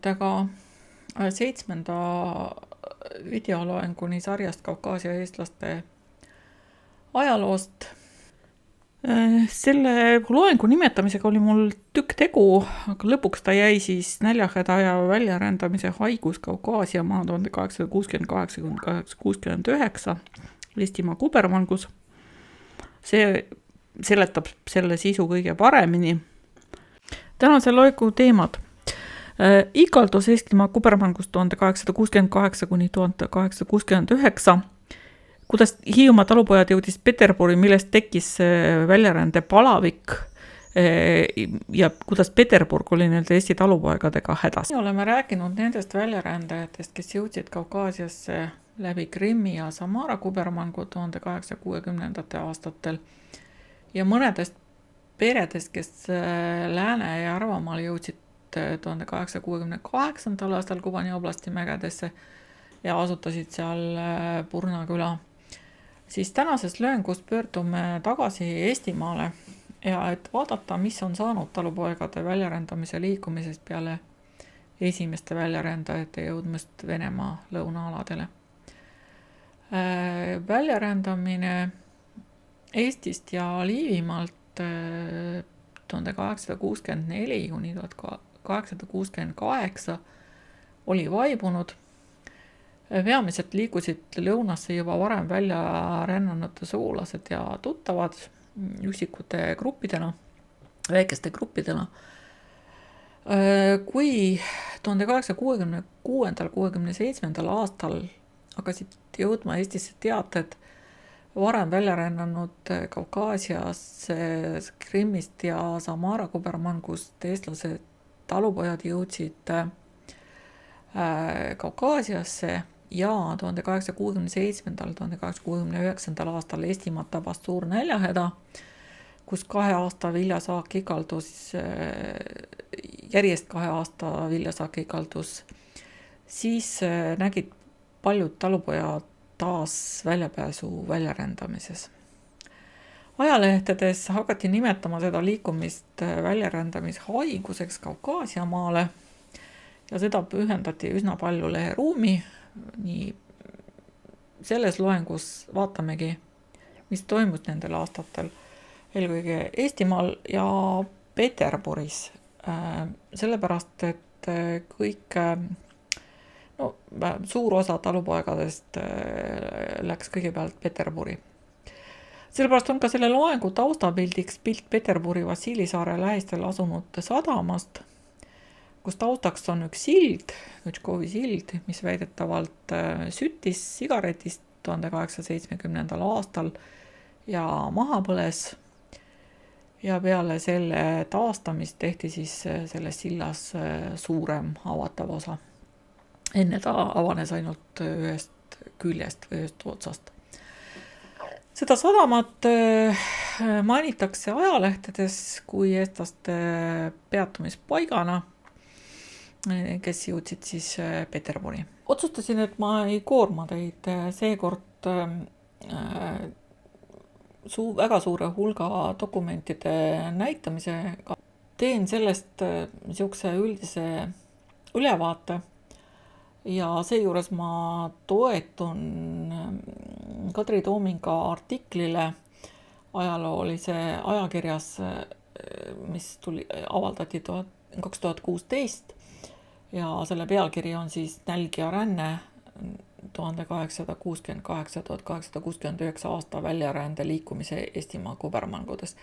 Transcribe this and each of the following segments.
teiega 7. videoloenguni sarjast Kaukaasia eestlaste ajaloost. Selle loengu nimetamisega oli mul tükk tegu, aga lõpuks ta jäi siis näljahäda ja väljarändamise haigus Kaukaasiamaa 1868-1869 Eestimaa kubermangus. See seletab selle sisu kõige paremini. Tänase loengu teemad. Ikaldus Eestimaa kubermangus 1868-1869, kuidas Hiiumaa talupojad jõudis Peterburi, millest tekkis väljarände palavik ja kuidas Peterburg oli nende Eesti talupoegadega hädas. Oleme rääkinud nendest väljarändajatest, kes jõudsid Kaukaasiasse läbi Krimmi ja Samara kubermangu 1860. aastatel ja mõnedest peredest, kes Lääne- ja Arvamaal jõudsid 1868. aastal Kubani oblasti mägedesse ja asutasid seal Purna küla. Siis tänases lööngus pöördume tagasi Eestimaale ja et vaadata, mis on saanud talupoegade väljarändamise liikumisest peale esimeste väljarändajate jõudmist Venemaa lõunaaladele. Väljarändamine Eestist ja Liivimaalt 1864–1868 oli vaibunud. Peamiselt liikusid lõunasse juba varem välja rännanute sugulased ja tuttavad üksikute gruppidena, väikeste gruppidena. Kui 1866–67 aastal hakkasid jõudma Eestisse teated varem välja rännanud Kaukaasias, Krimmist ja Samara kubermangust eestlased talupojad jõudsid Kaukaasiasse ja 1867–1869 aastal Eestimaad tabas suur näljahäda, kus 2 aasta viljasaak ikaldus, järjest 2 aasta viljasaak ikaldus, siis nägid paljud talupojad taas väljapääsu väljarändamises. Ajalehtedes hakati nimetama seda liikumist väljarändamishaiguseks Kaukaasiamaale ja seda pühendati üsna palju leheruumi. Nii selles loengus vaatamegi, mis toimus nendel aastatel, eelkõige Eestimaal ja Peterburis, sellepärast, et kõik suur osa talupoegadest läks kõigepealt Peterburi. Sellepärast on ka selle loengu taustapildiks pilt Peterburi Vassilisaare lähistel asunud sadamast, kus taustaks on üks sild, Kõtškovi sild, mis väidetavalt süttis sigaretist 1870. aastal ja maha põles. Ja peale selle taastamist tehti siis selles sillas suurem avatav osa. Enne ta avanes ainult ühest küljest või ühest otsast. Seda sadamat mainitakse ajalehtedes kui eestlaste peatumispaigana, kes jõudsid siis Peterburi. Otsustasin, et ma ei koorma teid seekord väga suure hulga dokumentide näitamisega. Teen sellest niisuguse üldise ülevaate ja seejuures ma toetun Kadri Toominga artiklile ajaloolise ajakirjas, mis avaldati 2016 ja selle pealkiri on siis Nälg ja ränne 1868–1869 aasta väljarände liikumise Eestimaa kubermangus.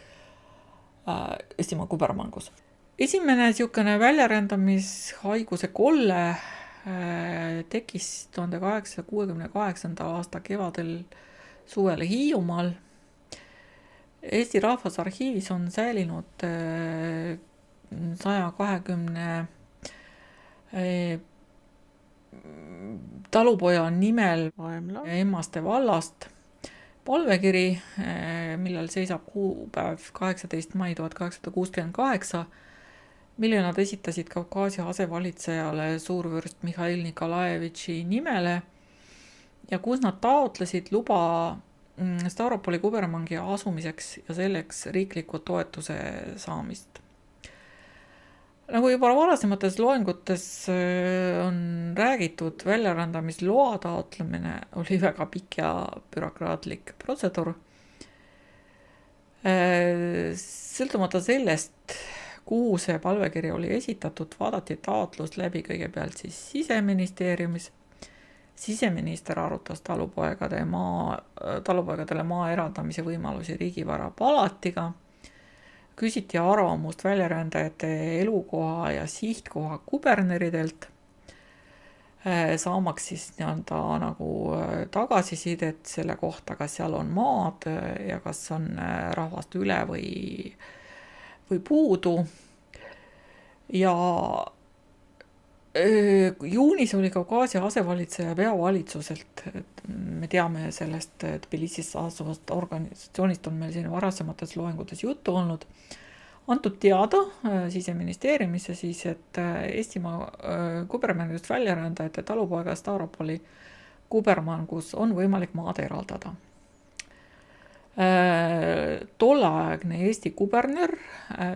Esimene niisugune väljarändamishaiguse kolle tekkis 1868. aasta kevadel suvel Hiiumaal. Eesti Rahvusarhiivis on säilinud 120 talupoja nimel Emmaste vallast palvekiri, millel seisab kuupäev 18. mai 1868, mille nad esitasid Kaukaasia asevalitsejale suurvürst Mihhail Nikolajevitši nimele ja kus nad taotlesid luba Stavropoli kubermangi asumiseks ja selleks riikliku toetuse saamist. Nagu juba varasemates loengutes on räägitud, väljarändamisloa taotlemine oli väga pikk ja bürokraatlik protseduur. Sõltumata sellest, kuhu see palvekiri oli esitatud, vaadati taotlus läbi kõigepealt siis Siseministeeriumis. Siseminister arutas talupoegadele maa eraldamise võimalusi riigivara palatiga. Küsiti arvamust väljarändajate elukoha ja sihtkoha kuberneridelt, saamaks siis nagu tagasisidet selle kohta, kas seal on maad ja kas on rahvast üle või puudu. Ja juunis oli Kaukaasia asevalitseja peavalitsuselt, me teame sellest Tbilisis asuvast organisatsioonist on meil siin varasemates loengutes juttu olnud, antud teada Siseministeeriumisse siis, et Eestimaa kubermangust väljarändajate talupoega Staropoli kubermangus on võimalik maad eraldada. Tolleaegne Eesti kuberner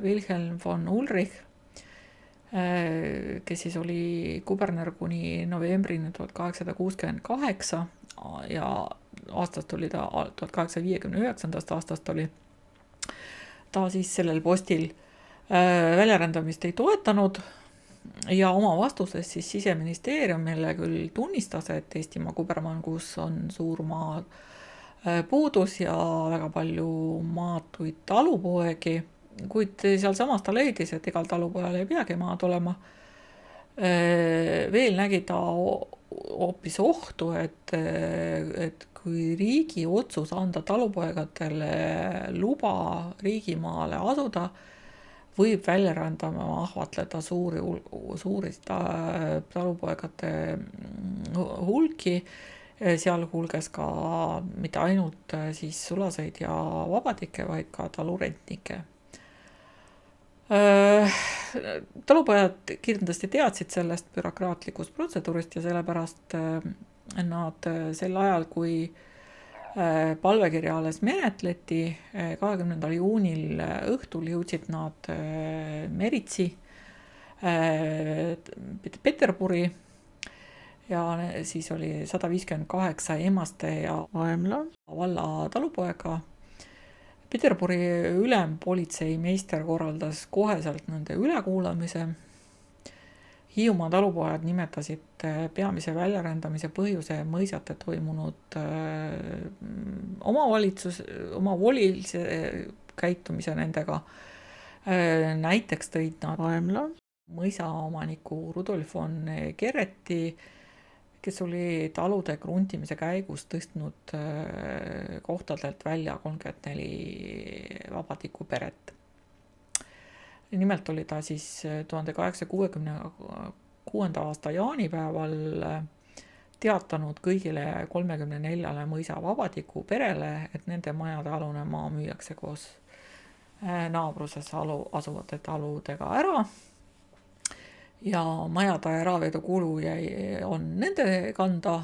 Wilhelm von Ulrich, kes siis oli kuberner kuni novembrini 1868 ja aastast oli ta 1859. aastast oli ta siis sellel postil, väljarändamist ei toetanud ja oma vastuses siis Siseministeeriumile küll tunnistas, et Eestimaa kubermangus on suur maa puudus ja väga palju maatuid talupoegi, kuid sealsamas ta leidis, et igal talupojal ei peagi maad olema. Veel nägi ta hoopis ohtu, et kui riigi otsus anda talupoegadele luba riigimaale asuda, võib väljarändama ahvatleda suuri talupoegade hulki, sealhulgas ka mitte ainult siis sulaseid ja vabadikke, vaid ka talurentnikke. Talupojad kindlasti teadsid sellest bürokraatlikust protseduurist ja sellepärast nad sel ajal, kui palvekirja alles menetleti, 20. juunil õhtul jõudsid nad Meritsi, Peterburi ja siis oli 158 Emaste ja Aemla valla talupoega. Peterburi ülempolitseimeister korraldas koheselt nende ülekuulamise. Hiiumaa talupojad nimetasid peamise väljarändamise põhjuse mõisate toimunud omavolilise käitumise nendega. Näiteks tõid nad Aemla mõisaomaniku Rudolf von Gereti, kes oli talude kruntimise käigus tõstnud kohtadelt välja 34 vabadiku peret. Nimelt oli ta siis 1866. aasta jaanipäeval teatanud kõigile 34 mõisa vabadiku perele, et nende majade alune maa müüakse koos naabruses asuvate taludega ära. Ja majade äravedu kulu on nende kanda,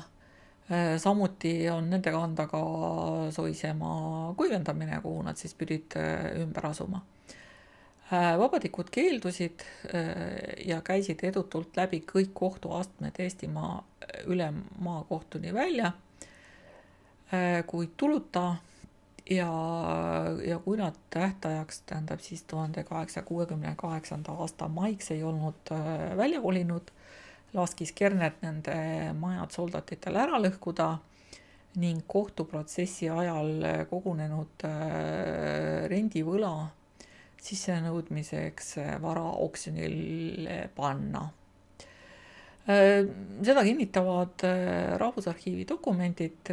samuti on nende kanda ka soisemaa kuivendamine, kuhu nad siis pidid ümber asuma. Vabadikud keeldusid ja käisid edutult läbi kõik kohtuastmed Eestimaa ülemaakohtuni välja, kuid tuluta ja kui nad tähtajaks, tähendab siis 1868. aasta maiks ei olnud välja kolinud, laskis Kernet nende majad soldatitele ära lõhkuda ning kohtuprotsessi ajal kogunenud rendivõla sissenõudmiseks vara oksjonile panna. Seda kinnitavad Rahvusarhiivi dokumendid,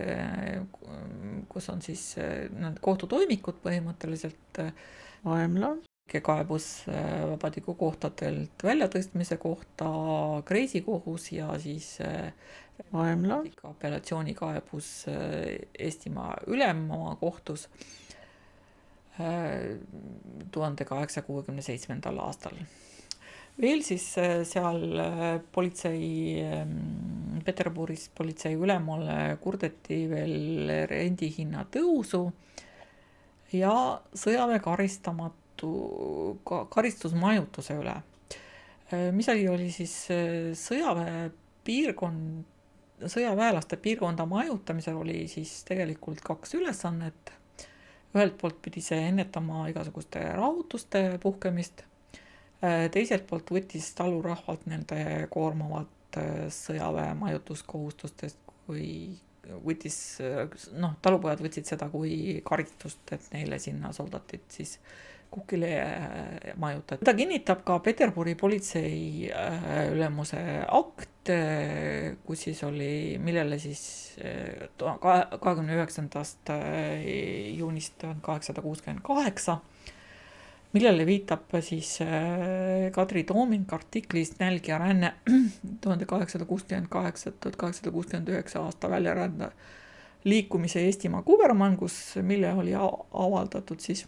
kus on siis kohtutoimikud põhimõtteliselt. Aemla kaebus vabadiku kohtadelt väljatõstmise kohta Kreisikohus ja siis Aemla apellatsioonikaebus Eestimaa ülemmaa kohtus 1867. aastal. Veel siis seal Peterburis politsei ülemale kurdeti veel rendihinna tõusu ja sõjaväe karistusmajutuse üle. mis asi oli siis sõjaväelaste piirkonda majutamisel oli siis tegelikult 2 ülesannet. Ühelt poolt pidi see ennetama igasuguste rahutuste puhkemist, teiselt poolt võttis talurahvalt nende koormavalt sõjaväe majutuskohustustest, kui talupojad võtsid seda kui karistust, et neile sinna soldatid siis kukile majutati. Seda kinnitab ka Peterburi politsei ülemuse akt, kus siis oli, millele siis 29. juunist 1868, millele viitab siis Kadri Tooming artiklis Nälg ja ränne 1868-1869 aasta väljarände liikumise Eestimaa kuvermann, mille oli avaldatud siis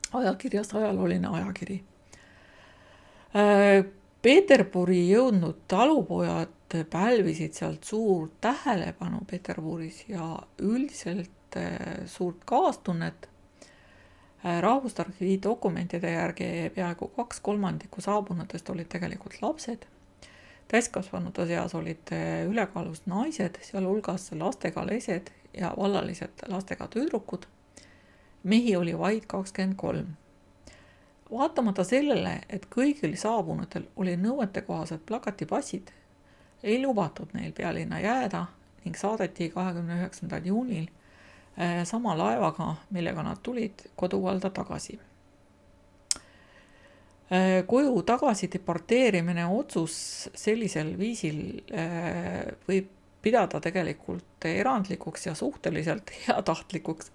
ajakirjas Ajalooline ajakiri. Peterburi jõudnud talupojad pälvisid sealt suurt tähelepanu Peterburis ja üldiselt suurt kaastunnet. Rahvusarhiivi dokumentide järgi peaaegu 2/3 saabunutest olid tegelikult lapsed. Täiskasvanute seas olid ülekaalus naised, sealhulgas lastega lesed ja vallalised lastega tüdrukud. Mehi oli vaid 23. Vaatamata sellele, et kõigil saabunutel oli nõuetekohased plakatipassid, ei lubatud neil pealinna jääda ning saadeti 29. juunil sama laevaga, millega nad tulid koduvalda tagasi. Koju tagasi deporteerimine otsus sellisel viisil võib pidada tegelikult erandlikuks ja suhteliselt heatahtlikuks,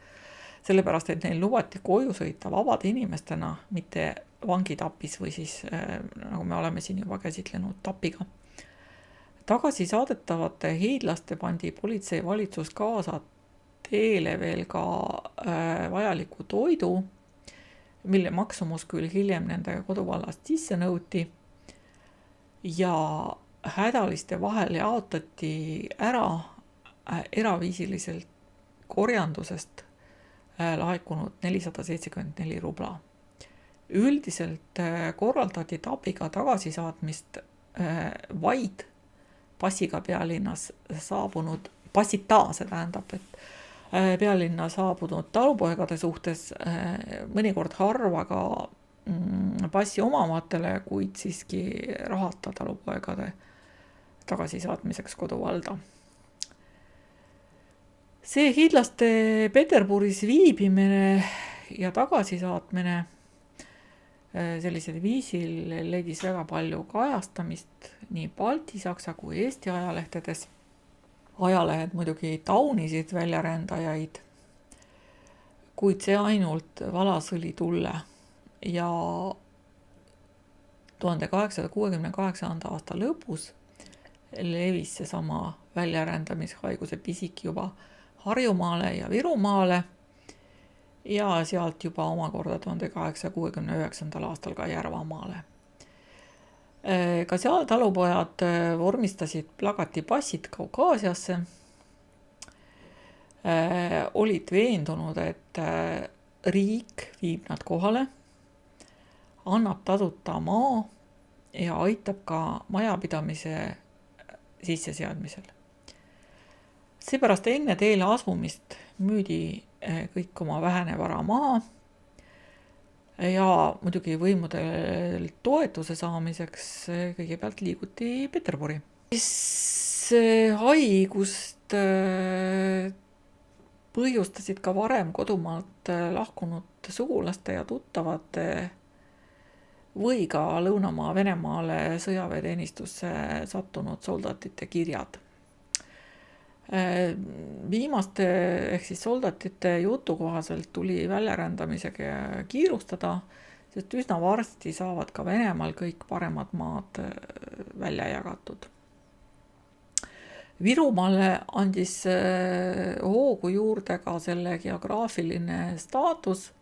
sellepärast, et neil lubati koju sõita vabade inimestena, mitte vangitapis või siis, nagu me oleme siin juba käsitlenud, tapiga. Tagasi saadetavate hiidlaste pandi politsei valitsus kaasa teele veel ka vajaliku toidu, mille maksumus küll hiljem nende koduvallast sisse nõuti ja hädaliste vahel jaotati ära eraviisiliselt korjandusest laekunud 474 rubla. Üldiselt korraldati tapiga tagasisaatmist vaid passiga pealinnas saabunud, passita, see tähendab, et pealinna saabunud talupoegade suhtes mõnikord harva ka passi omamatele, kuid siiski rahata talupoegade tagasisaatmiseks koduvalda. See hiidlaste Peterburis viibimine ja tagasisaatmine sellisel viisil leidis väga palju kajastamist nii Balti, Saksa kui Eesti ajalehtedes. Ajalehed muidugi taunisid väljarändajaid, kuid see ainult valas õli tulle ja 1868. aasta lõpus levis seesama väljarändamishaiguse pisik juba Harjumaale ja Virumaale ja sealt juba omakorda 1869. aastal ka Järvamaale. Ka seal talupojad vormistasid plakatipassid Kaukaasiasse, olid veendunud, et riik viib nad kohale, annab tasuta maa ja aitab ka majapidamise sisseseadmisel. Seepärast enne teele asumist müüdi kõik oma vähene vara maha ja muidugi võimudel toetuse saamiseks kõigepealt liiguti Peterburi. Haigust põhjustasid ka varem kodumaalt lahkunud sugulaste ja tuttavate või ka Lõunamaa Venemaale sõjaväeteenistusse sattunud soldatite kirjad. Viimaste ehk siis soldatite jutu kohaselt tuli väljarändamisega kiirustada, sest üsna varsti saavad ka Venemaal kõik paremad maad välja jagatud. Virumaale andis hoogu juurde ka selle geograafiline staatus,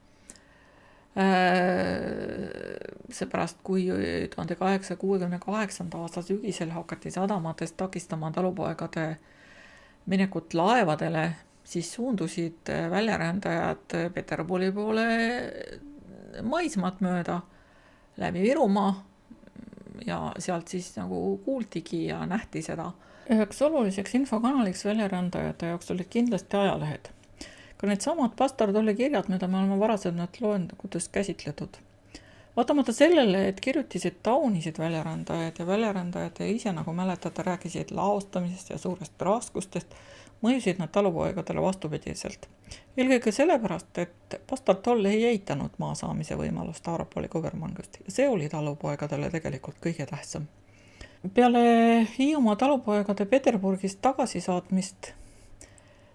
seepärast kui 1868. aasta sügisel hakati sadamatest takistama talupoegade minekut laevadele, siis suundusid väljarändajad Peterburi poole maismaad mööda läbi Virumaa ja sealt siis nagu kuultigi ja nähti seda. Üheks oluliseks infokanaliks väljarändajate jaoks olid kindlasti ajalehed. Ka needsamad pastortollikirjad, mida me oleme varasemalt loengutes käsitletud. Vaatamata sellele, et kirjutisid taunisid väljarändajad ja väljarändajad ise, nagu mäletate, rääkisid laostamisest ja suurest raskustest, mõjusid nad talupoegadele vastupidiselt. Eelkõige sellepärast, et pastor Toll ei eitanud maa saamise võimalust Stavropoli kubermangust ja see oli talupoegadele tegelikult kõige tähtsam. Peale Hiiumaa talupoegade Peterburgist tagasisaatmist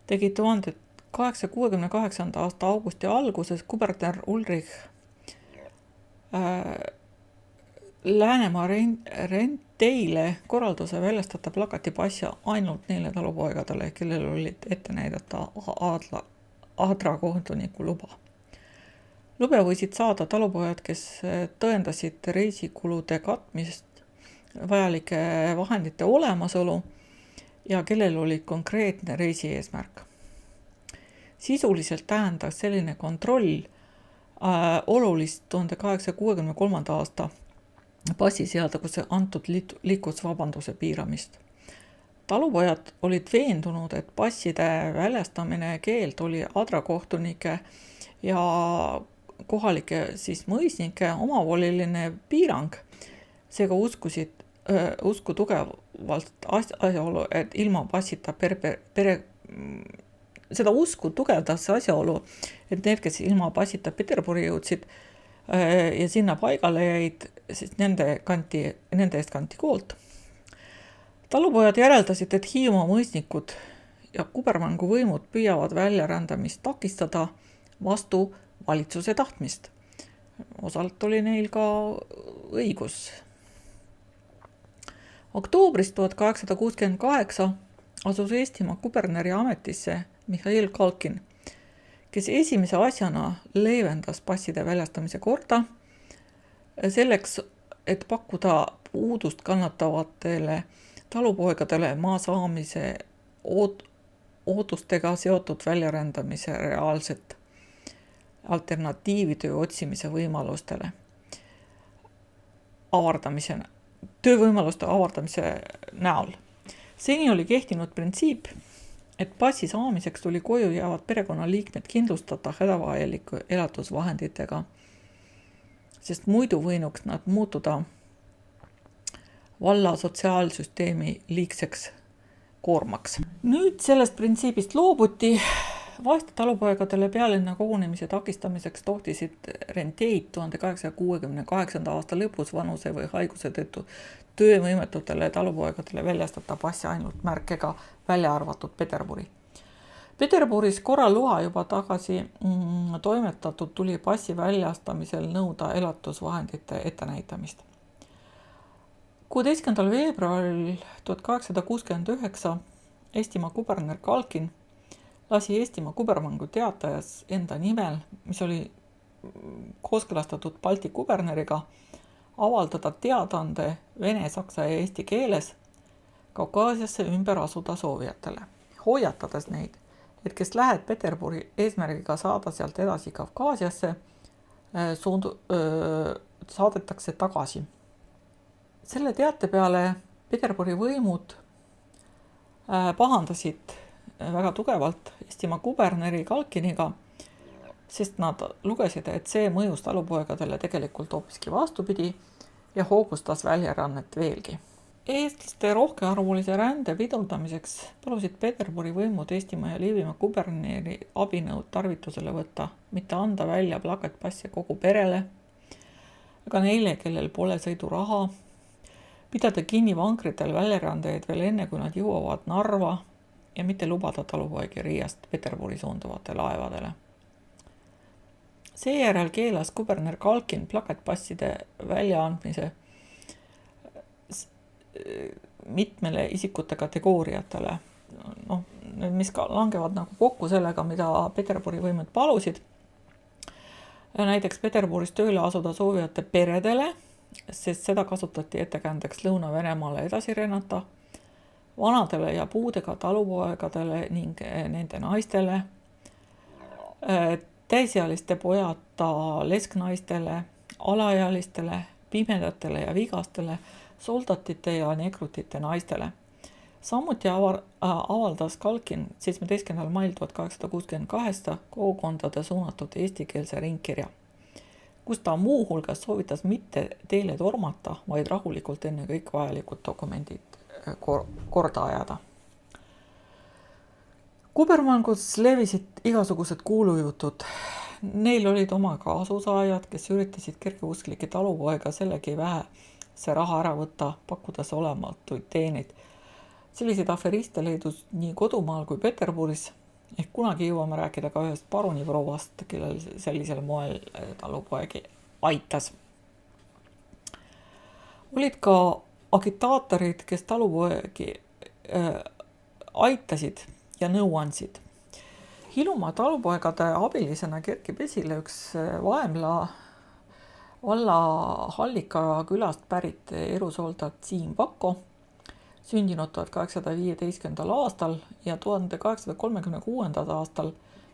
tegi 1868. aasta augusti alguses kuberner Ulrich Läänemaa renteile korralduse väljastada plakatipassi ainult neile talupoegadele, kellel olid ette näidata Aadra kohtuniku luba. Lube võisid saada talupojad, kes tõendasid reisikulude katmist vajalike vahendite olemasolu ja kellel oli konkreetne reisi eesmärk. Sisuliselt tähendas selline kontroll olulist 1863. aasta passiseaduses antud liiklusvabanduse piiramist. Talupojad olid veendunud, et passide väljastamine keeld oli Adra kohtunike ja kohalike siis mõisnike omavoliline piirang. Seega usku tugevalt asjaolu, et ilma passita seda usku tugevdas asjaolu, et need, kes ilma passita Peterburi jõudsid ja sinna paigale jäid, siis nende eest kanti koolt. Talupojad järeldasid, et Hiiumaa mõisnikud ja kubermangu võimud püüavad väljarändamist takistada vastu valitsuse tahtmist. Osalt oli neil ka õigus. Oktoobris 1868 asus Eestimaa kuberneri ametisse Mihhail Kalkin, kes esimese asjana leevendas passide väljastamise korda selleks, et pakkuda puudust kannatavatele talupoegadele maa saamise ootustega seotud väljarändamise reaalset alternatiivitöö otsimise võimalustele töövõimaluste avardamise näol. Seni oli kehtinud printsiip, et passi saamiseks tuli koju jäävad perekonnaliikmed kindlustada hädavajaliku elatusvahenditega, sest muidu võinuks nad muutuda valla sotsiaalsüsteemi liigseks koormaks. Nüüd sellest printsiibist loobuti. Vaeste talupoegadele pealinna kogunemise takistamiseks tohtisid renteid 1868. aasta lõpus vanuse või haiguse tõttu töövõimetutele talupoegadele väljastada passi ainult märkega välja arvatud Peterburi. Peterburis korraloa juba tagasi toimetatud tuli passi väljastamisel nõuda elatusvahendite ettenäitamist. 16. veebruaril 1869 Eestimaa kuberner Kalkin lasi Eestimaa kubermangu teatajas enda nimel, mis oli kooskõlastatud Balti kuberneriga, avaldada teadande vene, saksa ja eesti keeles Kaukaasiasse ümber asuda soovijatele, hoiatades neid, et kes lähed Peterburi eesmärgiga saada sealt edasi Kaukaasiasse, saadetakse tagasi. Selle teate peale Peterburi võimud pahandasid väga tugevalt Eestimaa kuberneri Kalkiniga, sest nad lugesid, et see mõjus talupoegadele tegelikult hoopiski vastupidi ja hoogustas väljarännet veelgi. Eestlaste rohkearvulise rände pidurdamiseks palusid Peterburi võimud Eestimaa ja Liivimaa kuberneri abinõud tarvitusele võtta, mitte anda välja plakatpasse kogu perele, aga neile, kellel pole sõiduraha, pidada kinni vankritel väljarändajaid veel enne, kui nad jõuavad Narva ja mitte lubada talupoegi Riiast Peterburi suunduvate laevadele. Seejärel keelas kuberner Kalkin plakatpasside väljaandmise mitmele isikute kategooriatele, mis ka langevad nagu kokku sellega, mida Peterburi võimud palusid. Näiteks Peterburis tööle asuda soovijate peredele, sest seda kasutati ettekäändeks Lõuna-Venemaale edasi rennata, vanadele ja puudega talupoegadele ning nende naistele, täisealiste pojata lesknaistele, alaealistele, pimedatele ja vigastele, soldatite ja negrutite naistele. Samuti avaldas Kalkin 17. mail 1868 kogukondade suunatud eestikeelse ringkirja, kus ta muuhulgas soovitas mitte teele tormata, vaid rahulikult enne kõik vajalikud dokumendid korda ajada. Kubermangus levisid igasugused kuulujutud. Neil olid oma kaasusaajad, kes üritasid kergeusklikke talupoega sellegi vähese raha ära võtta, pakkudes olematuid teeneid. Selliseid aferiste leidus nii kodumaal kui Peterburis, ehk kunagi jõuame rääkida ka ühest paruniproovast, kellel sellisel moel talupoegi aitas. Olid ka agitaatorid, kes talupoegi aitasid ja nõu andsid. Hilumaa talupoegade abilisena kerkib esile üks Vaemla valla Hallika külast pärit erusoldat Siim Pakko, sündinud 1815. aastal ja 1836. aastal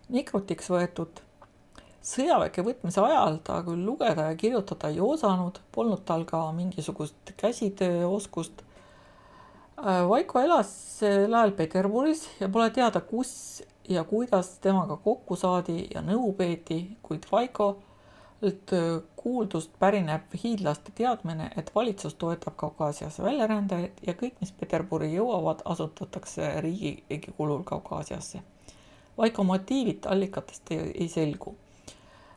negrutiks võetud. Sõjaväkke võtmise ajal ta küll lugeda ja kirjutada ei osanud, polnud tal ka mingisugust käsitööoskust. Vaiko elas sel ajal Peterburis ja pole teada, kus ja kuidas temaga kokku saadi ja nõu peeti, kuid Vaiko kuuldust pärineb hiidlaste teadmine, et valitsus toetab Kaukaasias väljarändajaid ja kõik, mis Peterburi jõuavad, asutatakse riigi kulul Kaukaasiasse. Vaiko motiivid allikatest ei selgu.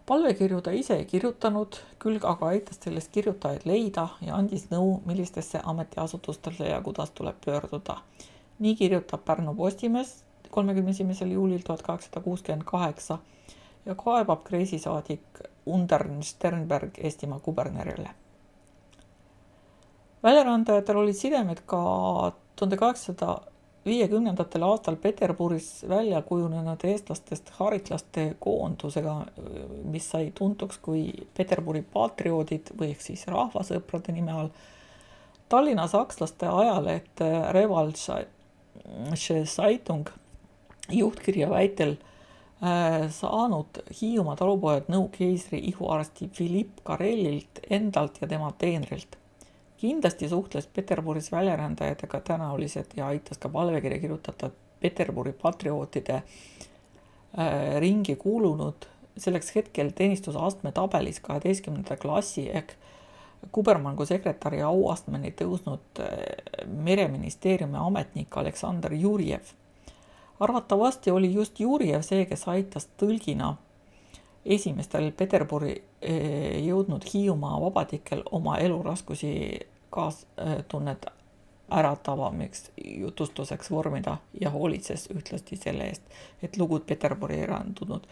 Palvekirju ta ise ei kirjutanud, küll aga aitas sellest kirjutajaid leida ja andis nõu, millistesse ametiasutustele ja kuidas tuleb pöörduda. Nii kirjutab Pärnu Postimees 31. juulil 1868 ja kaebab kreisisaadik Undern Sternberg Eestimaa kubernerile. Väljarändajatel olid sidemed ka 1850. aastal Peterburis välja kujunenud eestlastest haritlaste koondusega, mis sai tuntuks kui Peterburi patrioodid või ehk siis rahvasõprade nime all. Tallinna sakslaste ajaleht Revaldsche Zeitung juhtkirja väitel saanud Hiiumaa talupojad nõu keisri ihuarsti Philipp Karellilt endalt ja tema teenrilt. Kindlasti suhtles Peterburis väljarändajatega tõenäoliselt ja aitas ka palvekirja kirjutada Peterburi patriootide ringi kuulunud selleks hetkel teenistusastme tabelis 12. klassi ehk Kubermangu sekretäri auastmeni tõusnud mereministeeriumi ametnik Aleksandr Jurjev. Arvatavasti oli just Jurjev see, kes aitas tõlgina esimestel Peterburi jõudnud Hiiumaa vabadikel oma eluraskusi kaastunnet äratavamiks jutustuseks vormida ja hoolitses ühtlasti selle eest, et lugud Peterburi erandunud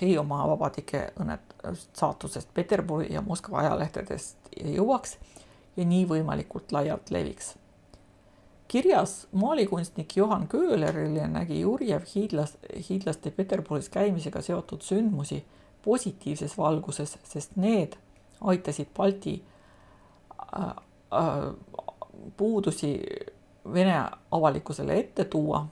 Hiiumaa vabadike saatusest Peterburi ja Moskva ajalehtedest jõuaks ja nii võimalikult laialt leviks. Kirjas maalikunstnik Johan Köhlerile nägi Jurjev hiidlaste Peterburis käimisega seotud sündmusi positiivses valguses, sest need aitasid Balti puudusi Vene avalikkusele ette tuua.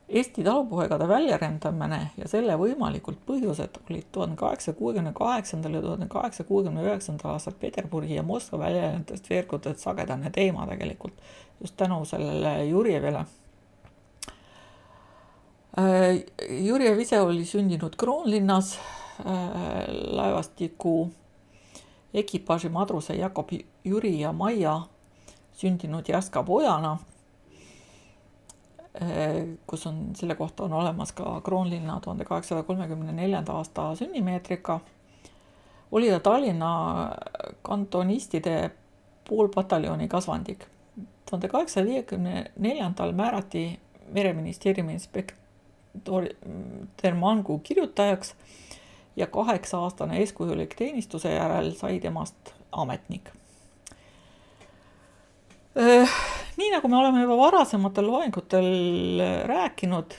Eesti talupoegade väljarändamine ja selle võimalikult põhjused olid 1868. ja 1869. aastal Peterburi ja Moskva väljarändajast veergudelt sagedane teema tegelikult, just tänu sellele Jurjevile. Jurjev ise oli sündinud Kroonlinnas, laevastiku ekipaaži madruse Jakob Jüri ja Maia sündinud Järska pojana, kus on selle kohta on olemas ka Kroonlinna 1834. aasta sünnimeetrika. Oli ta Tallinna kantonistide poolpataljoni kasvandik. 1854. määrati mereministeeriumi inspektor Mangu kirjutajaks ja 8-aastane eeskujulik teenistuse järel sai temast ametnik. Nii nagu me oleme juba varasematel loengutel rääkinud,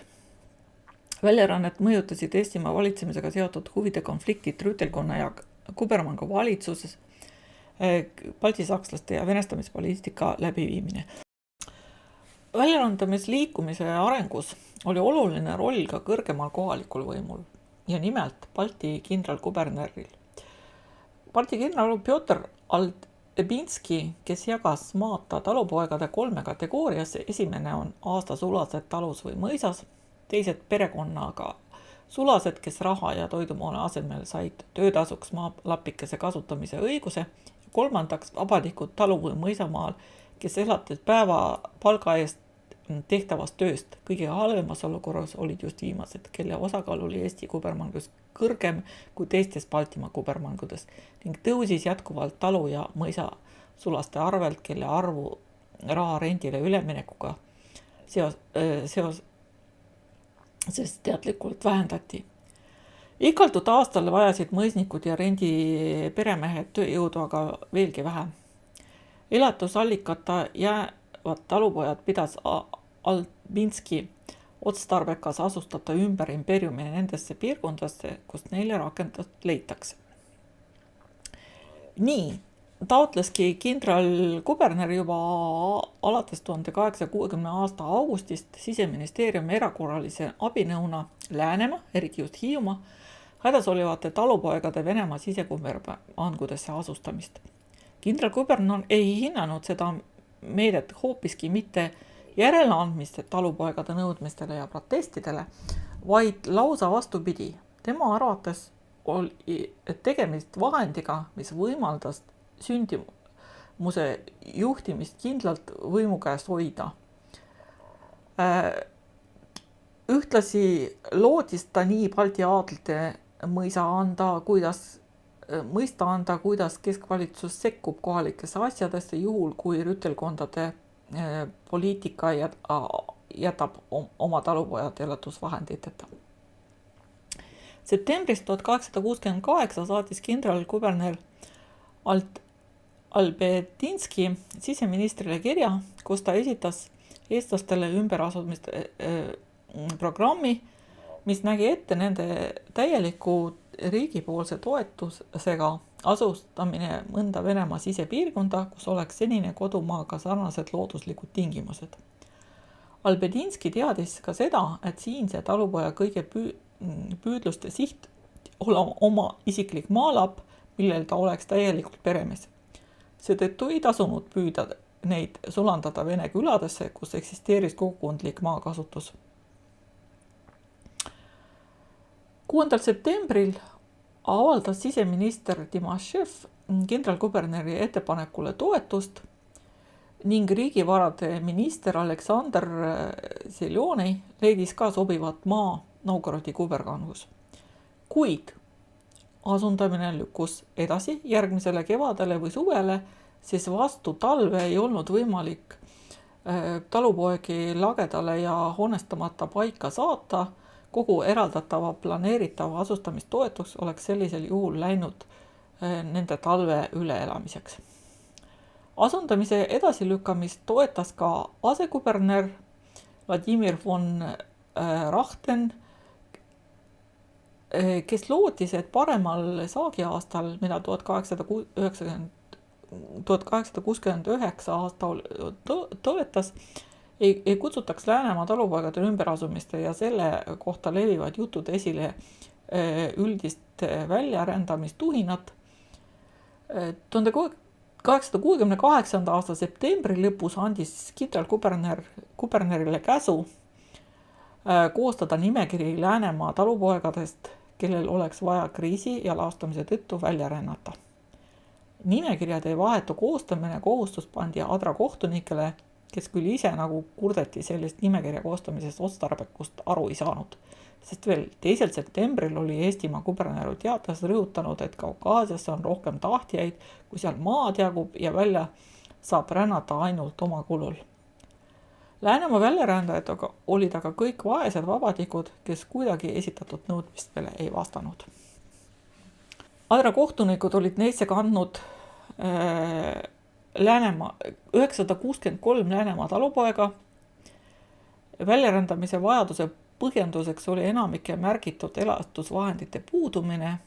väljarännet mõjutasid Eestimaa valitsemisega seotud huvide konfliktid Rüütelkonna ja Kubermangu valitsuses, baltisakslaste ja venestamispoliitika läbiviimine. Väljarändamisliikumise arengus oli oluline roll ka kõrgemal kohalikul võimul ja nimelt Balti kindralkuberneril. Balti kindral Pjotr Albinski, kes jagas maata talupoegade 3 kategooriasse. Esimene on aastasulased talus või mõisas, teised perekonnaga sulased, kes raha ja toidumoone asemel said töötasuks maalapikese kasutamise õiguse, kolmandaks vabalikud talu või mõisamaal, kes elasid päeva palga eest tehtavast tööst. Kõige halvemas olukorras olid just viimased, kelle osakaal oli Eesti kubermangus kõrgem kui teistes Baltimaa kubermangudes ning tõusis jätkuvalt talu ja mõisa sulaste arvelt, kelle arvu raha rendile üleminekuga sest teadlikult vähendati. Ikaltud aastal vajasid mõisnikud ja rendi peremehed tööjõudu aga veelgi vähem. Elatusallikata jäävad talupojad pidas Albinski otstarbekas asustada ümber impeeriumi nendesse piirkondadesse, kust neile rakendust leitakse. Nii taotleski kindralkuberner juba alates 1860 aasta augustist Siseministeeriumi erakorralise abinõuna Läänemaa, eriti just Hiiumaa, hädas olevate talupoegade Venemaa sisekubermangudesse asustamist. Kindralkuberner ei hinnanud seda meedet hoopiski mitte järeleandmiste talupoegade nõudmistele ja protestidele, vaid lausa vastupidi. Tema arvates oli tegemist vahendiga, mis võimaldas sündimuse juhtimist kindlalt võimu käest hoida. Ühtlasi loodis ta nii Balti aadlite mõista anda, kuidas keskvalitsus sekkub kohalikesse asjadesse juhul, kui rütelkondade poliitika jätab oma talupojad elatusvahenditeta. Septembris 1868 saatis kindralkuberner Albinski siseministrile kirja, kus ta esitas eestlastele ümberasumiste programmi, mis nägi ette nende täieliku riigipoolse toetusega asustamine mõnda Venemaa sisepiirkonda, kus oleks senine kodumaaga sarnased looduslikud tingimused. Albinski teadis ka seda, et siinse talupoja kõige püüdluste siht olla oma isiklik maalapp, millel ta oleks täielikult peremees. Seetõttu ei tasunud püüda neid sulandada Vene küladesse, kus eksisteeris kogukondlik maakasutus. 6. septembril avaldas siseminister Timašev kindralkuberneri ettepanekule toetust ning riigivarade minister Aleksandr Zelenoi leidis ka sobivat maa Novgorodi kubergangus. Kuid asundamine lükkus edasi järgmisele kevadele või suvele, siis vastu talve ei olnud võimalik talupoegi lagedale ja hoonestamata paika saata. Kogu eraldatava planeeritava asustamistoetus oleks sellisel juhul läinud nende talve üleelamiseks. Asundamise edasilükkamist toetas ka asekuberner Vladimir von Rachten, kes lootis, et paremal saagiaastal, mida 1869 aasta toetas, ei kutsutaks Läänemaa talupoegade ümberasumiste ja selle kohta levivad jutud esile üldist väljarändamistuhinat. 1868. aasta septembri lõpus andis kindralkubernerile käsu koostada nimekiri Läänemaa talupoegadest, kellel oleks vaja kriisi ja laastamise tõttu välja rännata. Nimekirjade vahetu koostamine kohustus pandi Adra kohtunikele, kes küll ise nagu kurdeti sellist nimekirja koostamisest otstarbekust aru ei saanud, sest veel 2. septembril oli Eestimaa kuberner teatas rõhutanud, et Kaukaasiasse on rohkem tahtjaid, kui seal maad jagub ja välja saab rännata ainult oma kulul. Läänemaa väljarändajad olid aga kõik vaesed vabadikud, kes kuidagi esitatud nõudmistele ei vastanud. Adra kohtunikud olid neisse kandnud 963 Läänemaa talupoega. Väljarändamise vajaduse põhjenduseks oli enamike märgitud elatusvahendite puudumine,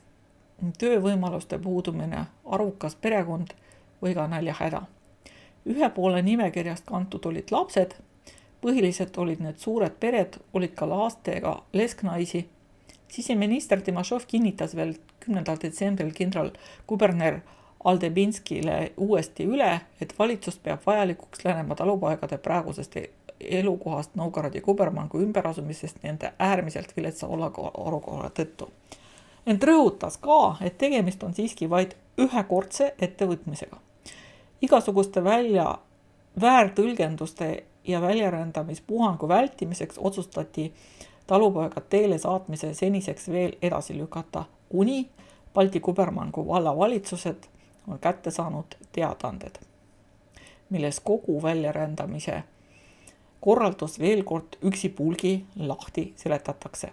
töövõimaluste puudumine, arvukas perekond või ka näljahäda. Ühe poole nimekirjast kantud olid lapsed, põhiliselt olid need suured pered, olid ka lastega lesknaisi. Siseminister Timašev kinnitas veel 10. detsembril kindralkuberner Aldebinskile uuesti üle, et valitsus peab vajalikuks Läänemaa talupoegade praegusest elukohast Novgorodi kubermangu ümberasumisest nende äärmiselt viletsa olukorra tõttu. Ent rõhutas ka, et tegemist on siiski vaid ühekordse ettevõtmisega. Igasuguste väärtõlgenduste ja väljarändamispuhangu vältimiseks otsustati talupoegad teele saatmise seniseks veel edasi lükata, kuni Balti kubermangu vallavalitsused on kätte saanud teadanded, milles kogu väljarändamise korraldus veel kord üksipulgi lahti seletatakse.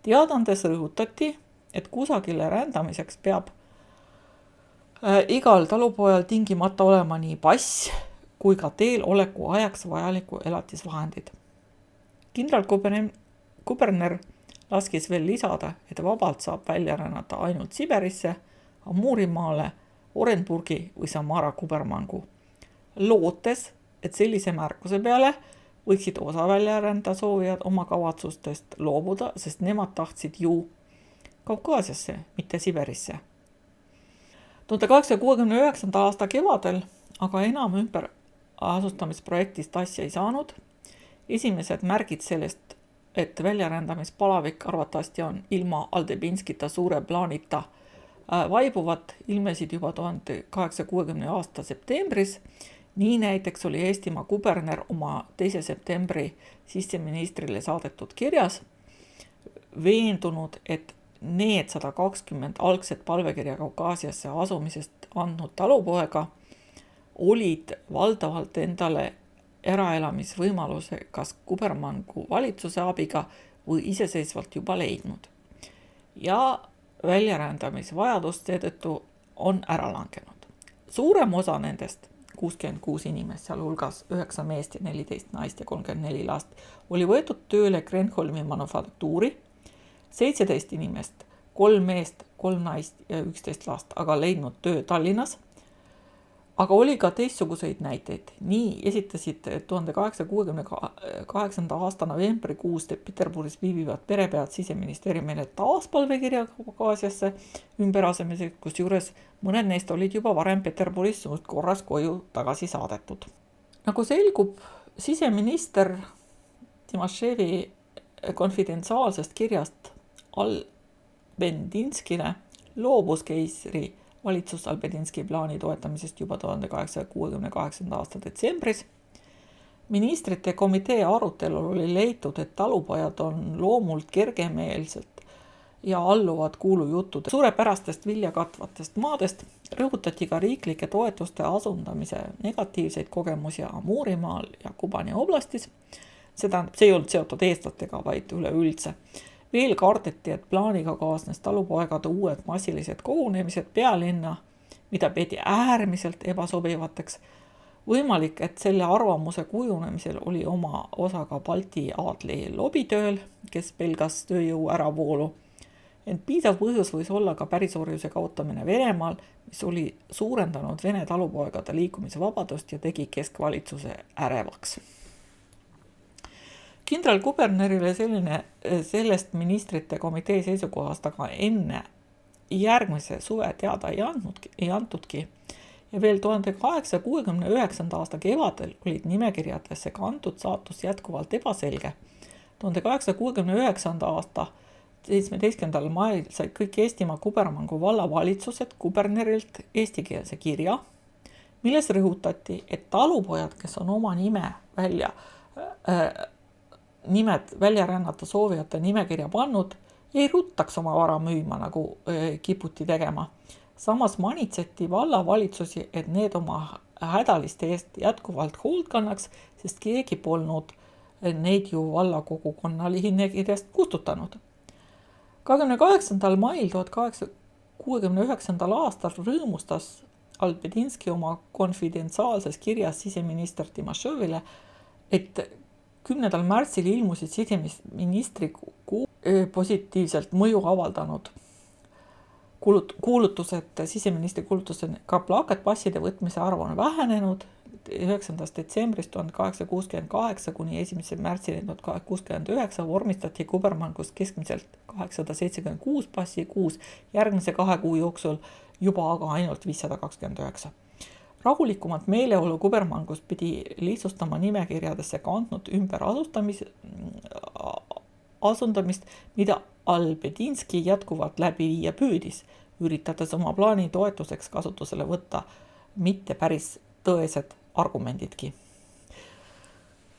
Teadandes rõhutati, et kusagile rändamiseks peab igal talupojal tingimata olema nii pass kui ka teel oleku ajaks vajaliku elatisvahendid. Kindral kuberner laskis veel lisada, et vabalt saab välja rännata ainult Siberisse, Amurimaale, Orenburgi või Samara kubermangu, lootes, et sellise märkuse peale võiksid osa väljarända soovijad oma kavatsustest loobuda, sest nemad tahtsid ju Kaukaasiasse, mitte Siberisse. 1869. aasta kevadel aga enam ümberasustamisprojektist asja ei saanud. Esimesed märgid sellest, et väljarändamispalavik arvatavasti on ilma Aldebinskita suure plaanita vaibuvat, ilmesid juba 1860. aasta septembris. Nii näiteks oli Eestimaa kuberner oma 2. septembri siseministrile saadetud kirjas veendunud, et need 120 algset palvekirja Kaukaasiasse asumisest andnud talupoega olid valdavalt endale äraelamisvõimaluse kas kubermangu valitsuse abiga või iseseisvalt juba leidnud. Ja väljarändamisvajadust seetõttu on ära langenud. Suurem osa nendest, 66 inimest, sealhulgas 9 meest ja 14 naist ja 34 last, oli võetud tööle Kreenholmi manufaktuuri, 17 inimest, 3 meest, 3 naist ja 11 last, aga leidnud töö Tallinnas. Aga oli ka teistsuguseid näiteid. Nii esitasid 1868. aasta novembrikuus Peterburis viibivad perepead siseministeeriumile taas palvekirja Kaukaasiasse ümberasemises, kusjuures mõned neist olid juba varem Peterburis suurt korras koju tagasi saadetud. Nagu selgub, siseminister Timaševi konfidentsiaalsest kirjast Albedinskile loobus keisri valitsus Albedinski plaani toetamisest juba 1868. aasta detsembris. Ministrite komitee arutelul oli leitud, et talupojad on loomult kergemeelselt ja alluvad kuulujuttude suurepärastest viljakatvatest maadest. Rõhutati ka riiklike toetuste asundamise negatiivseid kogemusi Amurimaal ja Kubani oblastis. See ei olnud seotud eestlastega, vaid üleüldse. Veel kardeti, et plaaniga kaasnes talupoegade uued massilised kogunemised pealinna, mida peeti äärmiselt ebasobivateks. Võimalik, et selle arvamuse kujunemisel oli oma osa ka Balti aadli lobitööl, kes pelgas tööjõu äravoolu. Ent piisav põhjus võis olla ka pärisorjuse kaotamine Venemaal, mis oli suurendanud Vene talupoegade liikumisvabadust ja tegi keskvalitsuse ärevaks. Kindral kubernerile sellest ministrite komitee seisukohast aga enne järgmise suve teada ei antudki. Ja veel 1869. aasta kevadel olid nimekirjadesse kantud saatus jätkuvalt ebaselge. 1869. aasta 17. mail said kõik Eestimaa kubermangu vallavalitsused kubernerilt eestikeelse kirja, milles rõhutati, et talupojad, kes on oma nimed välja rännata soovijate nimekirja pannud, ei ruttaks oma vara müüma, nagu kiputi tegema. Samas manitseti vallavalitsusi, et need oma hädaliste eest jätkuvalt hoolt kannaks, sest keegi polnud neid ju vallakogukonna nimekirjast kustutanud. 28. mail 1869. aastal rõõmustas Albedinski oma konfidentsiaalses kirjas siseminister Timaševile, et 10. märtsil ilmusid siseministri positiivselt mõju avaldanud kuulutused, siseministri kuulutused ka plakatpasside võtmise arv on vähenenud, 9. detsembrist 1868 kuni 1. märtsini 1869 vormistati kubermangus keskmiselt 876 passi kuus, järgmise 2 kuu jooksul juba aga ainult 529. Rahulikumat meeleolu kubermangus pidi lihtsustama nimekirjadesse kandnud ümberasundamist, mida Albedinski jätkuvalt läbi viia püüdis, üritades oma plaani toetuseks kasutusele võtta mitte päris tõesed argumendidki.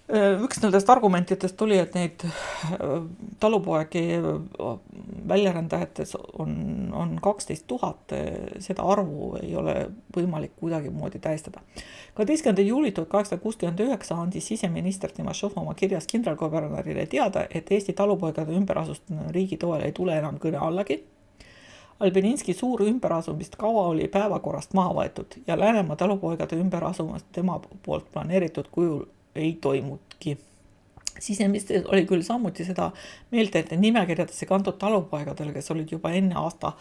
Üks nendest argumentidest oli, et neid talupoegi väljarändajates on 12 000, seda arvu ei ole võimalik kuidagi moodi tähistada. 12. juuli 1869 andis siseminister Timošov oma kirjas kindralkubernerile teada, et Eesti talupoegade ümberasustamine riigi toel ei tule enam kõne allagi. Albedinski suur ümberasumist kava oli päevakorrast maha võetud ja Läänemaa talupoegade ümberasumast tema poolt planeeritud kujul ei toimudki. Siseminister oli küll samuti seda meelt, et nimekirjadesse kantud talupoegadele, kes olid juba enne aasta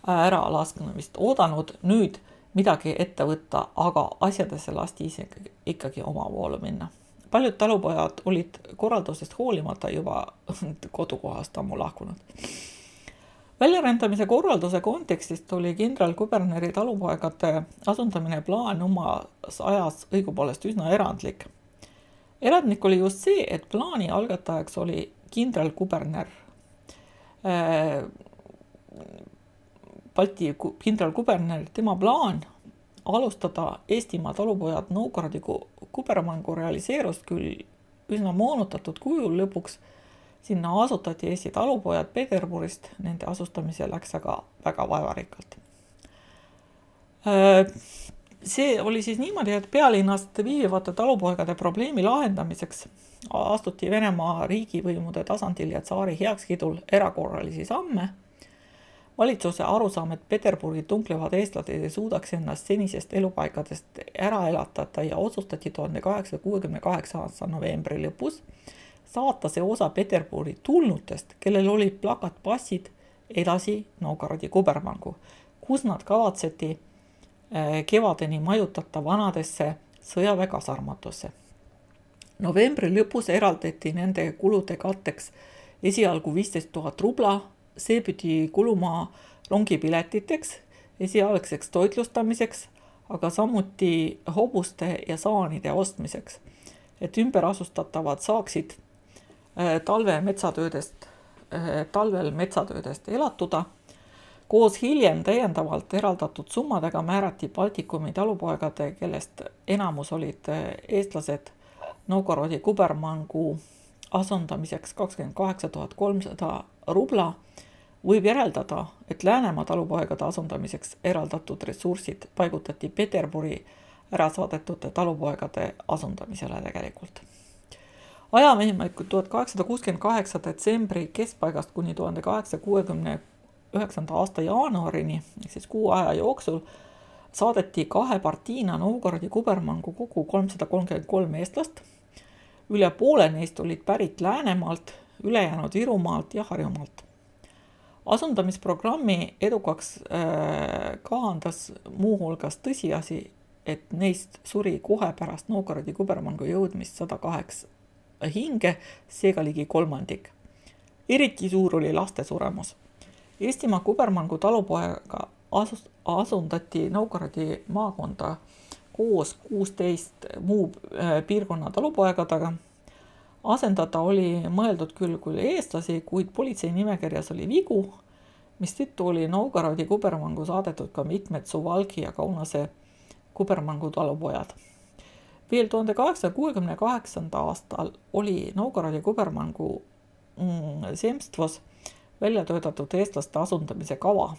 ära laskmist oodanud, nüüd midagi ette võtta, aga asjadesse lasti ise ikkagi oma voolu minna. Paljud talupojad olid korraldusest hoolimata juba kodukohast ammu lahkunud. Väljarändamise korralduse kontekstist oli kindralkuberneri talupoegade asundamine plaan omas ajas õigupoolest üsna erandlik. Erandlik oli just see, et plaani algatajaks oli kindralkuberner, Balti kindralkuberner. Tema plaan alustada Eestimaa talupojad Novgorodi kubermangu realiseerus küll üsna moonutatud kujul lõpuks. Sinna asutati Eesti talupojad Peterburist, nende asustamise läks aga väga vaevarikkalt. See oli siis niimoodi, et pealinnast viivivate talupoegade probleemi lahendamiseks astuti Venemaa riigivõimude tasandil ja tsaari heakskiidul erakorralisi samme. Valitsuse arusaam, et Peterburi tunklevad eestlased ei suudaks ennast senisest elupaikadest ära elatada ja otsustati 1868 aasta novembri lõpus saata see osa Peterburi tulnutest, kellel olid plakatpassid, edasi Novgorodi kubermangu, kus nad kavatseti kevadeni majutata vanadesse sõjaväekasarmatusse. Novembri lõpus eraldati nende kulude katteks esialgu 15 000 rubla, see pidi kuluma rongipiletiteks, esialgseks toitlustamiseks, aga samuti hobuste ja saanide ostmiseks, et ümberasustatavad saaksid talvel metsatöödest elatuda. Koos hiljem täiendavalt eraldatud summadega määrati Baltikumi talupoegade, kellest enamus olid eestlased, Novgorodi kubermangu asundamiseks 28 300 rubla. Võib järeldada, et Läänemaa talupoegade asundamiseks eraldatud ressursid paigutati Peterburi ära saadetud talupoegade asundamisele tegelikult. Ajamehemaikud 1868 detsembri keskpaigast kuni 1869 aasta jaanuarini, siis kuu aja jooksul, saadeti 2 partiina Novgorodi kubermangu kokku 333 eestlast. Üle poole neist olid pärit Läänemaalt, ülejäänud Virumaalt ja Harjumaalt. Asundamisprogrammi edukaks kahandas muuhulgas tõsiasi, et neist suri kohe pärast Novgorodi kubermangu jõudmist 108 hinge, seega ligi kolmandik. Eriti suur oli laste suremus. Eestimaa kubermangu talupoega asundati Novgorodi maakonda koos 16 muu piirkonna talupoegadega. Asendada oli mõeldud küll eestlasi, kuid politsei nimekirjas oli vigu, mistõttu oli Novgorodi kubermangu saadetud ka mitmed Suwałki ja Kaunase kubermangu talupojad. Veel 1868 aastal oli Novgorodi kubermangu semstvos välja töötatud eestlaste asundamise kava.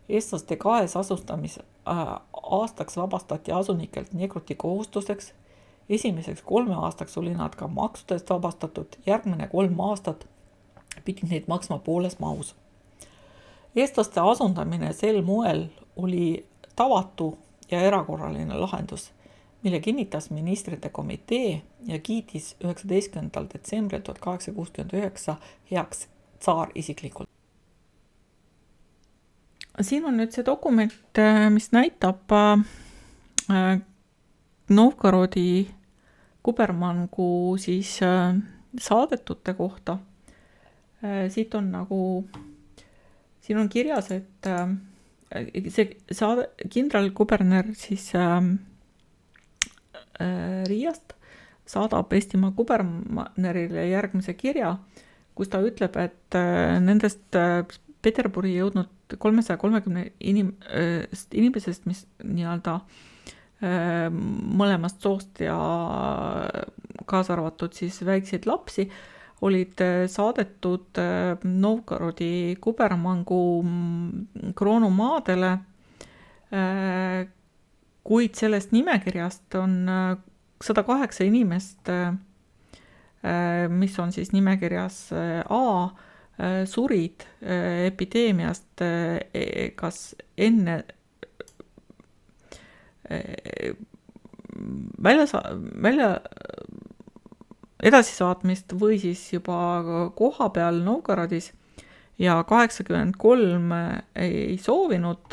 Eestlaste 2 asustamise aastaks vabastati asunikelt negruti kohustuseks. Esimeseks 3 aastaks oli nad ka maksudest vabastatud, järgmine 3 aastat pidid neid maksma pooles mahus. Eestlaste asundamine sel moel oli tavatu ja erakorraline lahendus, mille kinnitas ministrite komitee ja kiitis 19. detsembril 1869 heaks tsaar isiklikult. Siin on nüüd see dokument, mis näitab Novgorodi kubermangu siis saadetute kohta. Siin on kirjas, et see kindralkuberner siis Riiast saadab Eestimaa kubernerile järgmise kirja, kus ta ütleb, et nendest Peterburi jõudnud 330 inimesest, mis nii-öelda mõlemast soost ja kaasa arvatud siis väikseid lapsi, olid saadetud Novgorodi kubermangu kroonumaadele, kuid sellest nimekirjast on 108 inimest, mis on siis nimekirjas A, surid epideemiast kas enne välja edasisaatmist või siis juba koha peal Novgorodis ja 83 ei soovinud,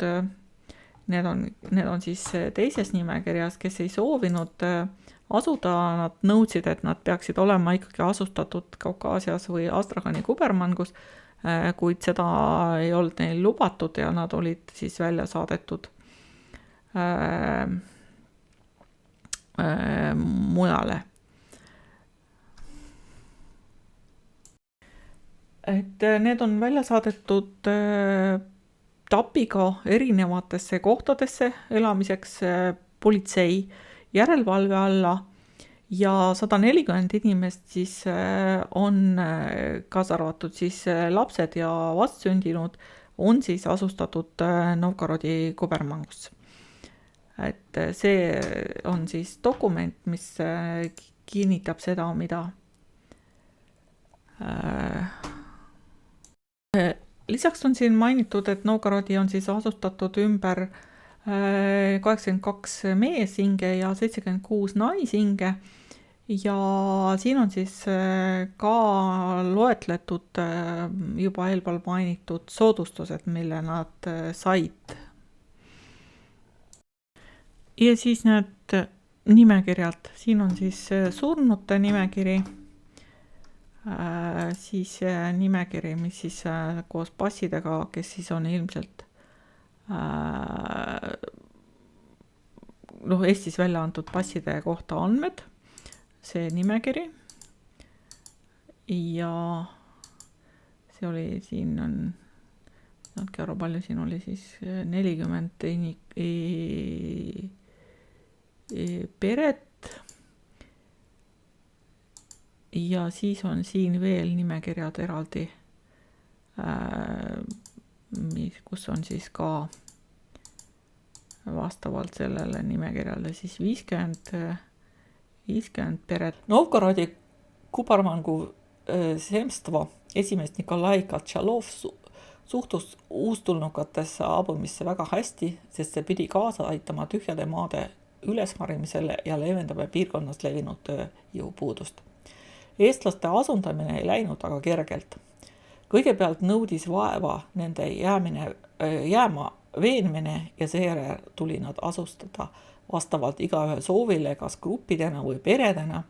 need on siis teises nimekirjas, kes ei soovinud asuda, nad nõudsid, et nad peaksid olema ikkagi asustatud Kaukaasias või Astrahani kubermangus, kuid seda ei olnud neil lubatud ja nad olid siis välja saadetud mujale. Et need on välja saadetud TAPiga erinevatesse kohtadesse elamiseks politsei järelevalve alla ja 140 inimest siis on, kaasa arvatud siis lapsed ja vastsündinud, on siis asustatud Novgorodi kubermangusse. Et see on siis dokument, mis kinnitab seda, mida lisaks on siin mainitud, et Novgorodi on siis asustatud ümber 82 meeshinge ja 76 naishinge ja siin on siis ka loetletud juba eelpool mainitud soodustused, mille nad said. Ja siis need nimekirjad, siin on siis surnute nimekiri, siis nimekiri, mis siis koos passidega, kes siis on ilmselt Eestis välja antud passide kohta andmed, see nimekiri ja see oli, siin on natuke aru, palju siin oli siis 40 peret ja siis on siin veel nimekirjad eraldi, kus on siis ka vastavalt sellele nimekirjale siis 50 peret. Novgorodi kubermangu semstvo esimees Nikolai Katšalov suhtus uustulnukatesse abumisse väga hästi, sest see pidi kaasa aitama tühjade maade ülesharimisele ja leevendama piirkonnas levinud tööjõupuudust. Eestlaste asundamine ei läinud aga kergelt. Kõigepealt nõudis vaeva nende jääma veenmine ja seejärel tuli nad asustada vastavalt igaühe soovile, kas gruppidena või peredena.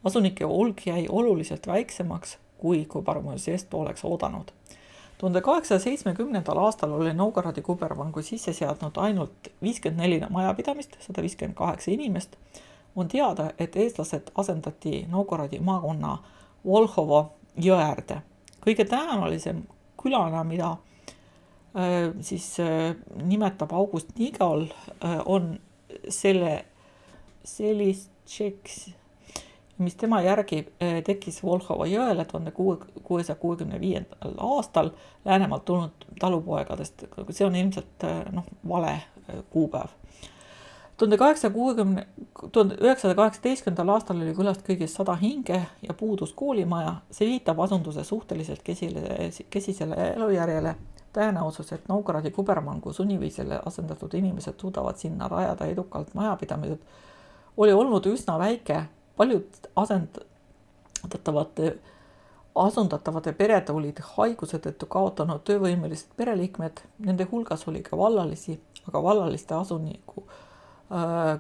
Asunike hulk jäi oluliselt väiksemaks, kui kubermangu oleks oodanud. 1870. aastal oli Novgorodi kubermangu sisse seadnud ainult 54 majapidamist, 158 inimest. On teada, et eestlased asendati Novgorodi maakonna Volhovo jõe äärde. Kõige tõenäolisem külana, mida siis nimetab August Nigol, on Selistšeks, mis tema järgi tekkis Volhovo jõele 1665. aastal Läänemaalt tulnud talupoegadest. See on ilmselt vale kuupäev. 1918. aastal oli külast kõigest 100 hinge ja puudus koolimaja. See viitab asunduse suhteliselt kesisele elujärjele. Tõenäosus, et Novgorodi kubermangu sunniviisile asendatud inimesed suudavad sinna rajada edukalt majapidamised, oli olnud üsna väike. Paljud asundatavate pered olid haiguse tõttu kaotanud töövõimelised pereliikmed. Nende hulgas oli ka vallalisi, aga vallaliste asuniku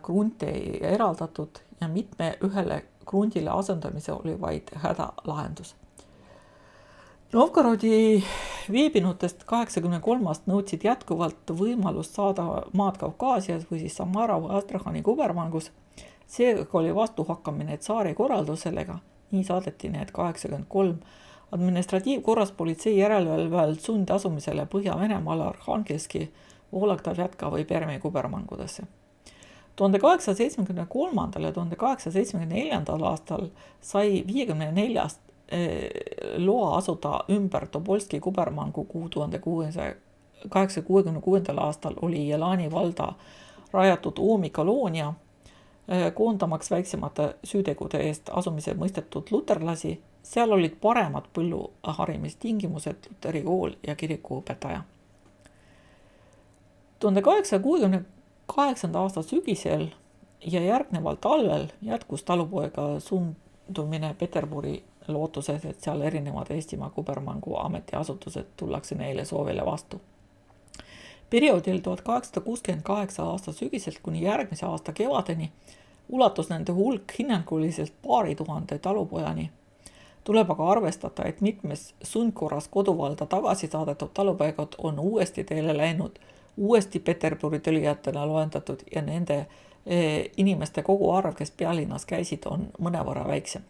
krunte ei eraldatud ja mitme ühele krundile asendamise oli vaid hädalahendus. Novgorodi viibinutest 83 nõudsid jätkuvalt võimalust saada maad Kaukaasias või siis Samara või Astrahani kubermangus. Seega oli vastuhakkamine tsaari korralduselega, nii saadeti need 83 administratiivkorras politsei järelevalvel sundasumisele Põhja-Venemaale Arkhangelski, Vologda-Vjatka või Permi kubermangudesse. 1873. ja 1874. aastal sai 54 loa asuda ümber Tobolski kubermangu, kuhu 1866. aastal oli Jelani valda rajatud Oomi koloonia, koondamaks väiksemate süütegude eest asumise mõistetud luterlasi. Seal olid paremad põlluharimistingimused, luteri kool ja kirikuõpetaja. 1868. aasta sügisel ja järgneval talvel jätkus talupoega sundumine Peterburi lootuses, et seal erinevad Eestimaa kubermangu ametiasutused tullakse neile soovile vastu. Perioodil 1868 aasta sügiselt kuni järgmise aasta kevadeni ulatus nende hulk hinnanguliselt paari tuhande talupojani. Tuleb aga arvestada, et mitmes sundkorras koduvalda tagasi saadetud talupoegad on uuesti teele läinud, uuesti Peterburi tõlijatena loendatud ja nende inimeste koguarv, kes pealinnas käisid, on mõnevõrra väiksem.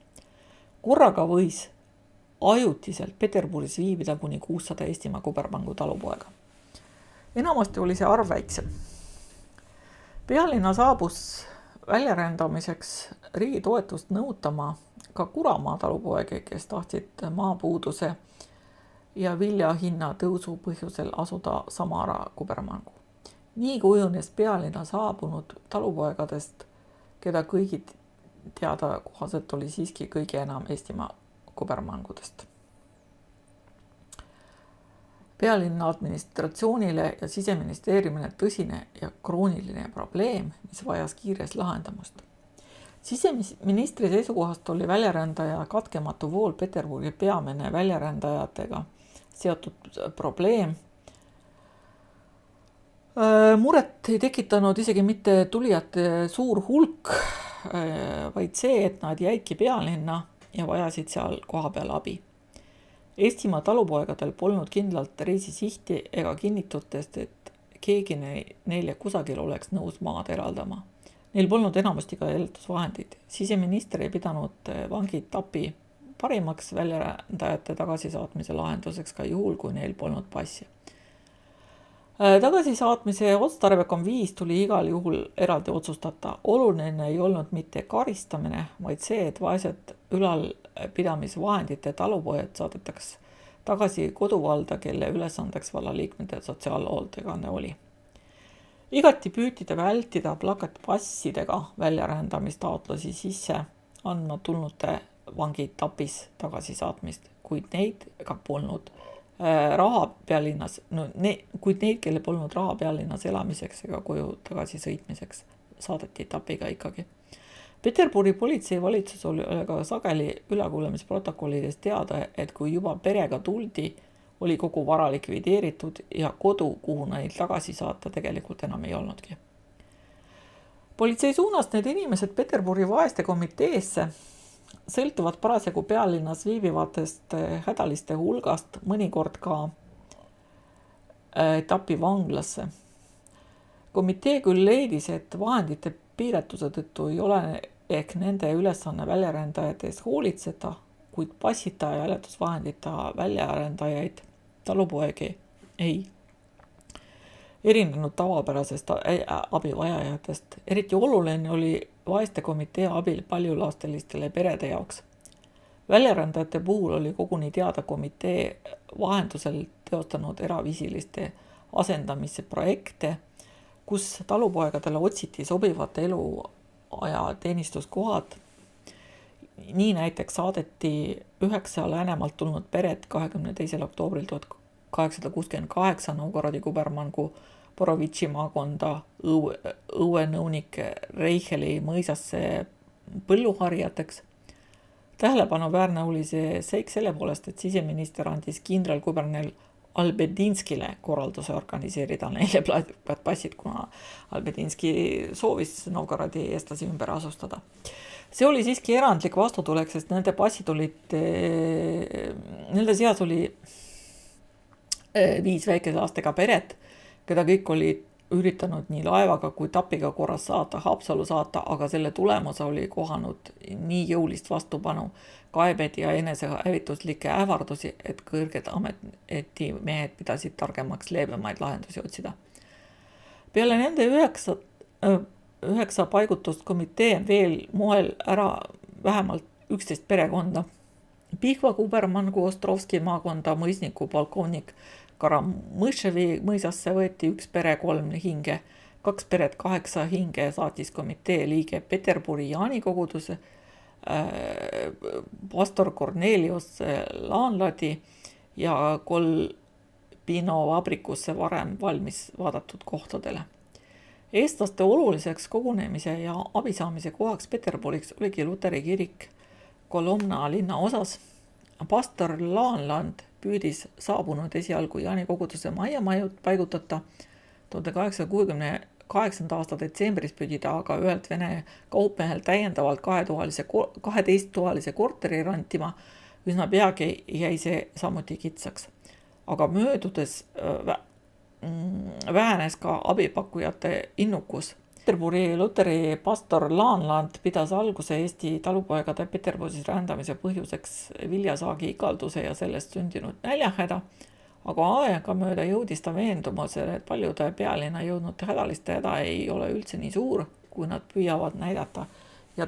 Korraga võis ajutiselt Peterburis viibida kuni 600 Eestimaa kubermangu talupoega. Enamasti oli see arv väiksem. Pealinna saabus väljarändamiseks riigi toetust nõutama ka Kuramaa talupoegi, kes tahtsid maapuuduse ja viljahinna tõusu põhjusel asuda Samara kubermangu. Nii kujunes pealinna saabunud talupoegadest, keda kõigi teada kohaselt oli siiski kõige enam Eestimaa kubermangudest. Pealinna administratsioonile ja siseministeeriumile tõsine ja krooniline probleem, mis vajas kiires lahendamust. Siseministri seisukohast oli väljarändaja katkematu vool Peterburi peamine väljarändajatega seotud probleem. Muret ei tekitanud isegi mitte tulijate suur hulk, vaid see, et nad jäidki pealinna ja vajasid seal kohapeal abi. Eestimaa talupoegadel polnud kindlalt reisisihti ega kinnitutest, et keegi neile kusagil oleks nõus maad eraldama. Neil polnud enamasti ka elatusvahendid. Siseminister ei pidanud vangitapi parimaks väljarändajate tagasisaatmise lahenduseks ka juhul, kui neil polnud passi. Tagasisaatmise otstarbekam viis tuli igal juhul eraldi otsustada. Oluline ei olnud mitte karistamine, vaid see, et vaesed ülalpidamisvahendite talupojad saadetaks tagasi koduvalda, kelle ülesandeks vallaliikmete sotsiaalhooldekanne oli. Igati püütida vältida plakatpassidega väljarändamistaotlusi sisse andma tulnute vangitapis tagasisaatmist, kuid neid, kelle polnud raha pealinnas elamiseks ega koju tagasi sõitmiseks, saadeti tapiga ikkagi. Peterburi politseivalitsus oli aga sageli ülekuulamisprotokollides teada, et kui juba perega tuldi, oli kogu vara likvideeritud ja kodu, kuhu neil tagasi saata, tegelikult enam ei olnudki. Politsei suunas need inimesed Peterburi vaeste komiteesse, sõltuvad parasjagu pealinnas viibivatest hädaliste hulgast, mõnikord ka Tapi vanglasse. Komitee küll leidis, et vahendite piiratuse tõttu ei ole ehk nende ülesanne väljarändajate eest hoolitseda, kuid passita ja elatusvahendita väljarändajaid talupoegi ei erinenud tavapärasest abivajajatest. Eriti oluline oli vaeste komitee abil paljulapselistele perede jaoks. Väljarändajate puhul oli koguni teada komitee vahendusel teostanud eraviisiliste asendamise projekte, kus talupoegadele otsiti sobivate eluaja teenistuskohad. Nii näiteks saadeti 9 Läänemaalt tulnud peret 22. oktoobril 1868 Novgorodi kubermangu Borovitši maakonda õuenõunik Reicheli mõisasse põlluharijateks. Tähelepanuväärne oli see seik selle poolest, et siseminister andis kindralkuberner Albedinskile korralduse organiseerida neile passid, kuna Albedinski soovis Novgorodi eestlasi ümber asustada. See oli siiski erandlik vastutulek, sest nende passid olid, nende seas oli 5 väikese lastega peret, keda kõik olid üritanud nii laevaga kui tapiga korras saata, Haapsallu saata, aga selle tulemus oli kohanud nii jõulist vastupanu, kaebed ja enesehävituslikke ähvardusi, et kõrged ametimehed pidasid targemaks leebemaid lahendusi otsida. Peale nende 9 paigutust komitee veel moel ära vähemalt 11 perekonda. Pihva kubermangu Ostrovski maakonda mõisniku polkovnik Karamõševi mõisasse võeti 1 pere 3 hinge, 2 peret 8 hinge saatis komitee liige Peterburi Jaanikogudusse, pastor Kornelius Laanladi ja Kolbino vabrikusse varem valmis vaadatud kohtadele. Eestlaste oluliseks kogunemise ja abisaamise kohaks Peterburiks oligi Luteri kirik Kolomna linna osas. Pastor Laanland püüdis saabunud esialgu Jaani koguduse majja paigutata. 1868. aasta detsembris püüdi ta aga ühelt Vene kaupmehel täiendavalt 12-toalise korteri rantima. Üsna peagi jäi see samuti kitsaks. Aga möödudes vähenes ka abipakkujate innukus. Peterburi Luteri pastor Laanland pidas alguse Eesti talupoegade Peterburis rändamise põhjuseks viljasaagi ikalduse ja sellest sündinud näljahäda, aga aegamööda jõudis ta veendumusele, et paljude pealinna jõudnud hädaliste häda ei ole üldse nii suur, kui nad püüavad näidata ja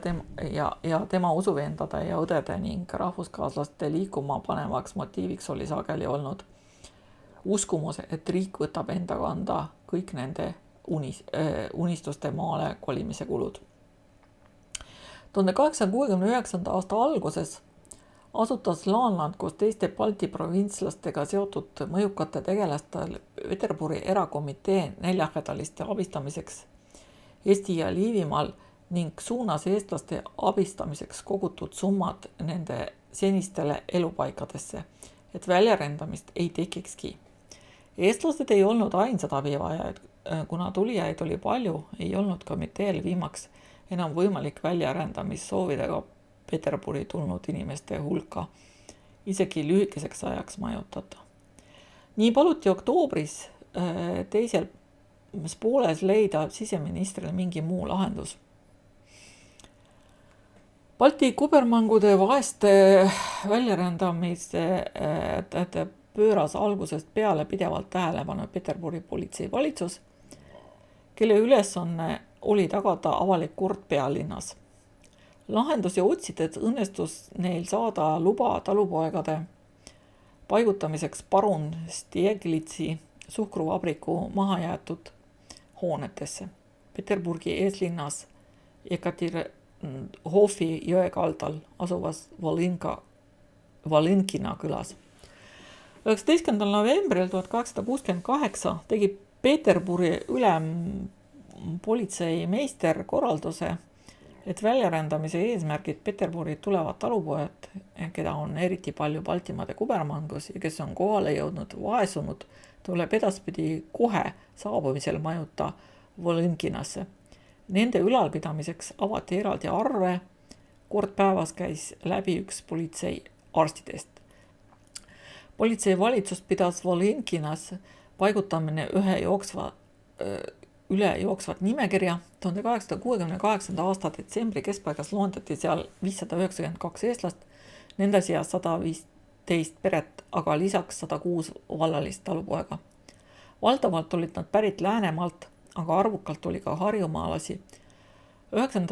tema usuveendade ja õdede ning rahvuskaaslaste liikuma panevaks motiiviks oli sageli olnud uskumus, et riik võtab enda kanda kõik nende unistuste maale kolimise kulud. 1869. aasta alguses asutas Laanland koos teiste Balti provintslastega seotud mõjukate tegelastel Peterburi erakomitee näljahädaliste abistamiseks Eesti ja Liivimaal ning suunas eestlaste abistamiseks kogutud summad nende senistele elupaikadesse, et väljarendamist ei tekikski. Eestlased ei olnud ainsad abivajaid, kuna tulijaid oli palju, ei olnud komiteel viimaks enam võimalik väljarändamissoovidega Peterburi tulnud inimeste hulka isegi lühikeseks ajaks majutada. Nii paluti oktoobris teisel pooles leida siseministrile mingi muu lahendus. Balti kubermangude vaeste väljarändamise pööras algusest peale pidevalt tähelepanu Peterburi politseivalitsus, kelle ülesanne oli tagada avalik kord pealinnas. Lahendusi otsides õnnestus neil saada luba talupoegade paigutamiseks parun Stieglitsi suhkruvabriku mahajäetud hoonetesse Peterburgi eeslinnas Ekaterhofi jõe kaldal asuvas Valinkina külas. 19. novembril 1868 tegi Peterburi ülempolitseimeister korralduse, et väljarändamise eesmärgid Peterburi tulevad talupojad, keda on eriti palju Baltimaade kubermangus ja kes on kohale jõudnud vaesunud, tuleb edaspidi kohe saabumisel majuta Volinkinasse. Nende ülalpidamiseks avati eraldi arve, kord päevas käis läbi 1 politsei arstidest. Politseivalitsus pidas Volinkinas paigutamine üle jooksvat nimekirja. 1868. aasta detsembri keskpaigas loendati seal 592 eestlast, nende seas 115 peret, aga lisaks 106 vallalist talupoega. Valdavalt olid nad pärit Läänemaalt, aga arvukalt oli ka harjumaalasi. 9.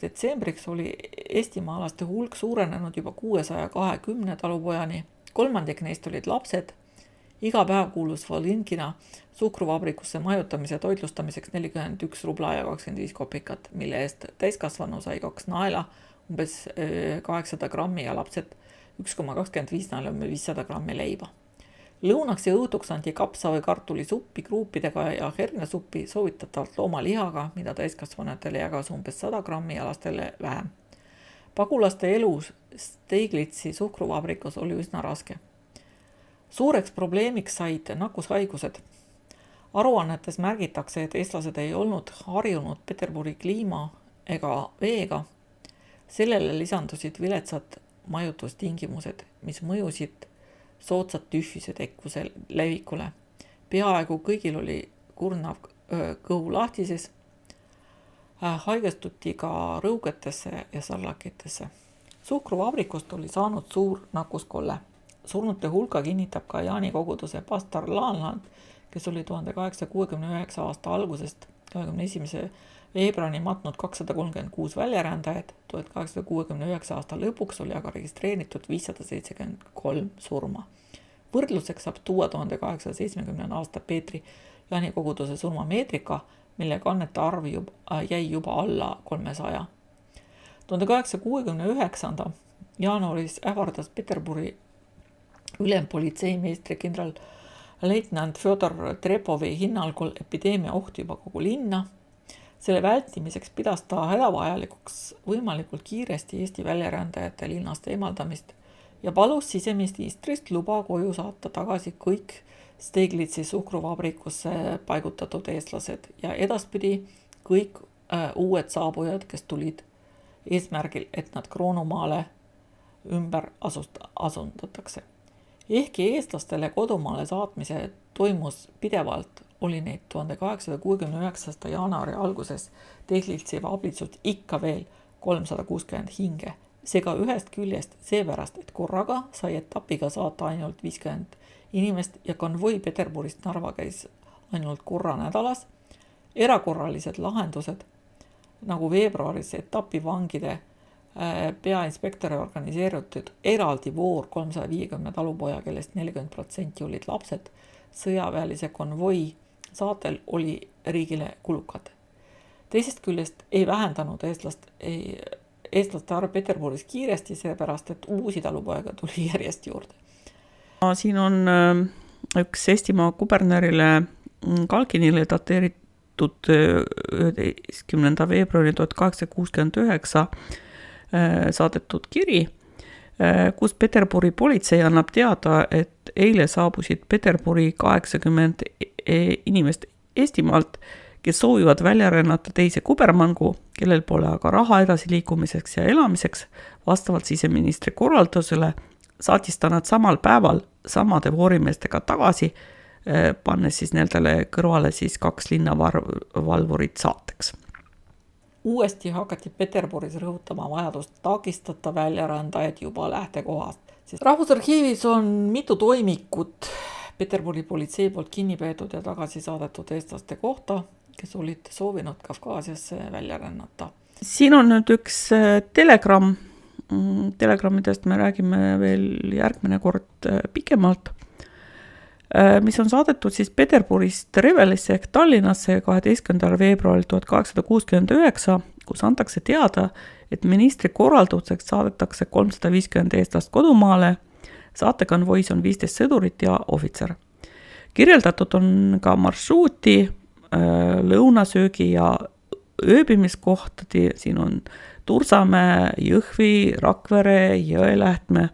detsembriks oli eestimaalaste hulk suurenenud juba 620 talupojani. Kolmandik neist olid lapsed. Iga päev kuulus Volinkina suhkruvabrikusse majutamise toitlustamiseks 41 rubla ja 25 kopikat, mille eest täiskasvanu sai 2 naela, umbes 800 grammi ja lapsed 1,25 naela, 500 grammi leiba. Lõunaks ja õhtuks anti kapsa või kartulisuppi kruupidega ja hernesuppi soovitatavalt loomalihaga, mida täiskasvanutele jagas umbes 100 grammi ja lastele vähem. Pagulaste elu Steiglitsi suhkruvabrikus oli üsna raske. Suureks probleemiks said nakkushaigused. Aruannetes märgitakse, et eestlased ei olnud harjunud Peterburi kliima ega veega. Sellele lisandusid viletsad majutustingimused, mis mõjusid soodsat tühjuse tekkuse levikule. Peaaegu kõigil oli kurnav kõhu lahtises, haigestuti ka rõugetesse ja sarlakitesse. Suhkruvabrikust oli saanud suur nakkuskolle. Surnute hulka kinnitab ka Jaani koguduse pastor Laanland, kes oli 1869 aasta algusest 21. veebruarni matnud 236 väljarändajat, 1869 aasta lõpuks oli aga registreeritud 573 surma. Võrdluseks saab tuua 1870 aasta Peetri Jaani koguduse surmameetrika, mille kannete arv jäi juba alla 300. 1869. jaanuaris ähvardas Peterburi ülempolitseimeistri kindral leitnant Fjodor Trepovi hinnangul epideemia oht juba kogu linna. Selle vältimiseks pidas ta hädavajalikuks võimalikult kiiresti Eesti väljarändajate linnast eemaldamist ja palus siseministrist luba koju saata tagasi kõik Steglitsi suhkruvabrikusse paigutatud eestlased ja edaspidi kõik uued saabujad, kes tulid eesmärgil, et nad Kroonumaale ümber asundatakse. Ehkki eestlastele kodumaale saatmise toimus pidevalt, oli neid 1869. jaanuari alguses Steglitsi vabritsust ikka veel 360 hinge. Seega ühest küljest seepärast, et korraga sai etapiga saata ainult 50 inimest ja konvoi Peterburist Narva käis ainult korra nädalas. Erakorralised lahendused, nagu veebruaris etapivangide peainspektori organiseeritud eraldi voor 350 talupoja, kellest 40% olid lapsed, sõjaväelise konvoi saatel oli riigile kulukad. Teisest küljest ei vähendanud eestlaste arv Peterburis kiiresti, seepärast, et uusi talupojaga tuli järjest juurde. Siin on üks Eestimaa kubernerile Kalkinile dateeritud 11. veebruari 1869 saadetud kiri, kus Peterburi politsei annab teada, et eile saabusid Peterburi 80 inimest Eestimaalt, kes soovivad välja rännata teise kubermangu, kellel pole aga raha edasiliikumiseks ja elamiseks. Vastavalt siseministri korraldusele saatis ta nad samal päeval samade voorimeestega tagasi, pannes siis nendele kõrvale siis 2 linnavalvurit saateks. Uuesti hakati Peterburis rõhutama vajadust takistada väljarändajaid juba lähtekohast. Rahvusarhiivis on mitu toimikut Peterburi politsei poolt kinni peetud ja tagasi saadetud eestlaste kohta, kes olid soovinud Kafkaasiasse välja rännata. Siin on nüüd üks telegramm. Telegrammidest me räägime veel järgmine kord pikemalt, mis on saadetud siis Peterburist Revelisse ehk Tallinnasse 12. veebruaril 1869, kus antakse teada, et ministri korralduseks saadetakse 350 eestlast kodumaale. Saatekonvois on 15 sõdurit ja ohvitser. Kirjeldatud on ka marsruuti, lõunasöögi ja ööbimiskohtadi, siin on Tursamäe, Jõhvi, Rakvere, Jõelähtme.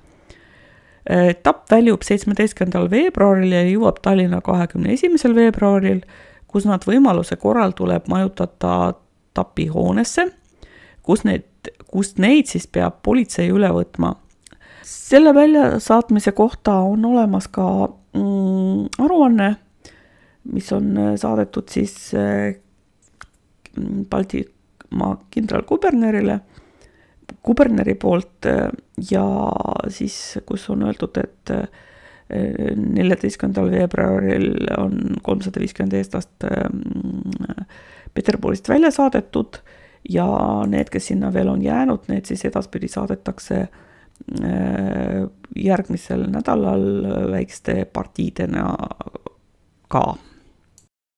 Etapp väljub 17. veebruaril ja jõuab Tallinna 21. veebruaril, kus nad võimaluse korral tuleb majutada tapihoonesse, kust neid siis peab politsei üle võtma. Selle väljasaatmise kohta on olemas ka aruanne, mis on saadetud siis Baltimaa kindralkubernerile, kuberneri poolt ja siis, kus on öeldud, et 14. veebruaril on 350 eestlast Peterburist välja saadetud ja need, kes sinna veel on jäänud, need siis edaspidi saadetakse järgmisel nädalal väikeste partiidena ka.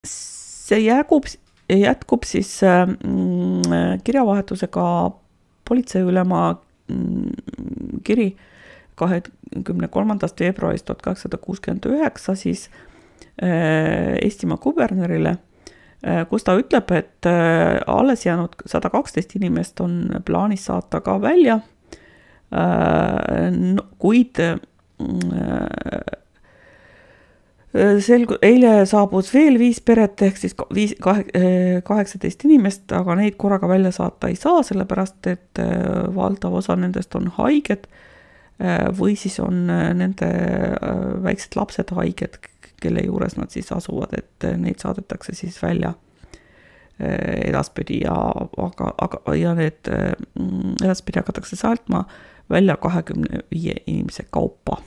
See jätkub siis kirjavahetusega politseiülema kiri 23. veebruarist 1869 siis Eestimaa kubernerile, kus ta ütleb, et alles jäänud 112 inimest on plaanis saata ka välja, kuid Eile saabus veel 5 peret ehk siis 18 inimest, aga neid korraga välja saata ei saa, sellepärast et valdav osa nendest on haiged või siis on nende väiksed lapsed haiged, kelle juures nad siis asuvad, et neid saadetakse siis välja edaspidi ja need edaspidi hakatakse saatma välja 25 inimese kaupa.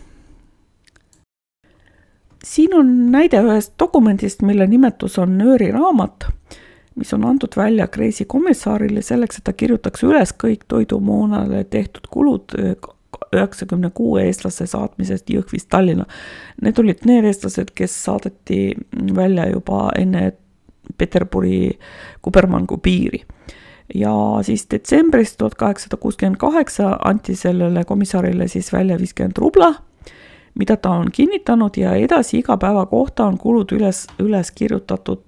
Siin on näide ühest dokumendist, mille nimetus on Nööri raamat, mis on antud välja Kreisi komissaarile selleks, et ta kirjutaks üles kõik toidumoonale tehtud kulud 96 eestlase saatmisest Jõhvist Tallinna. Need olid need eestlased, kes saadeti välja juba enne Peterburi Kubermangu piiri. Ja siis detsembris 1868 anti sellele komissaarile siis välja 50 rubla, mida ta on kinnitanud ja edasi iga päeva kohta on kulud üles kirjutatud,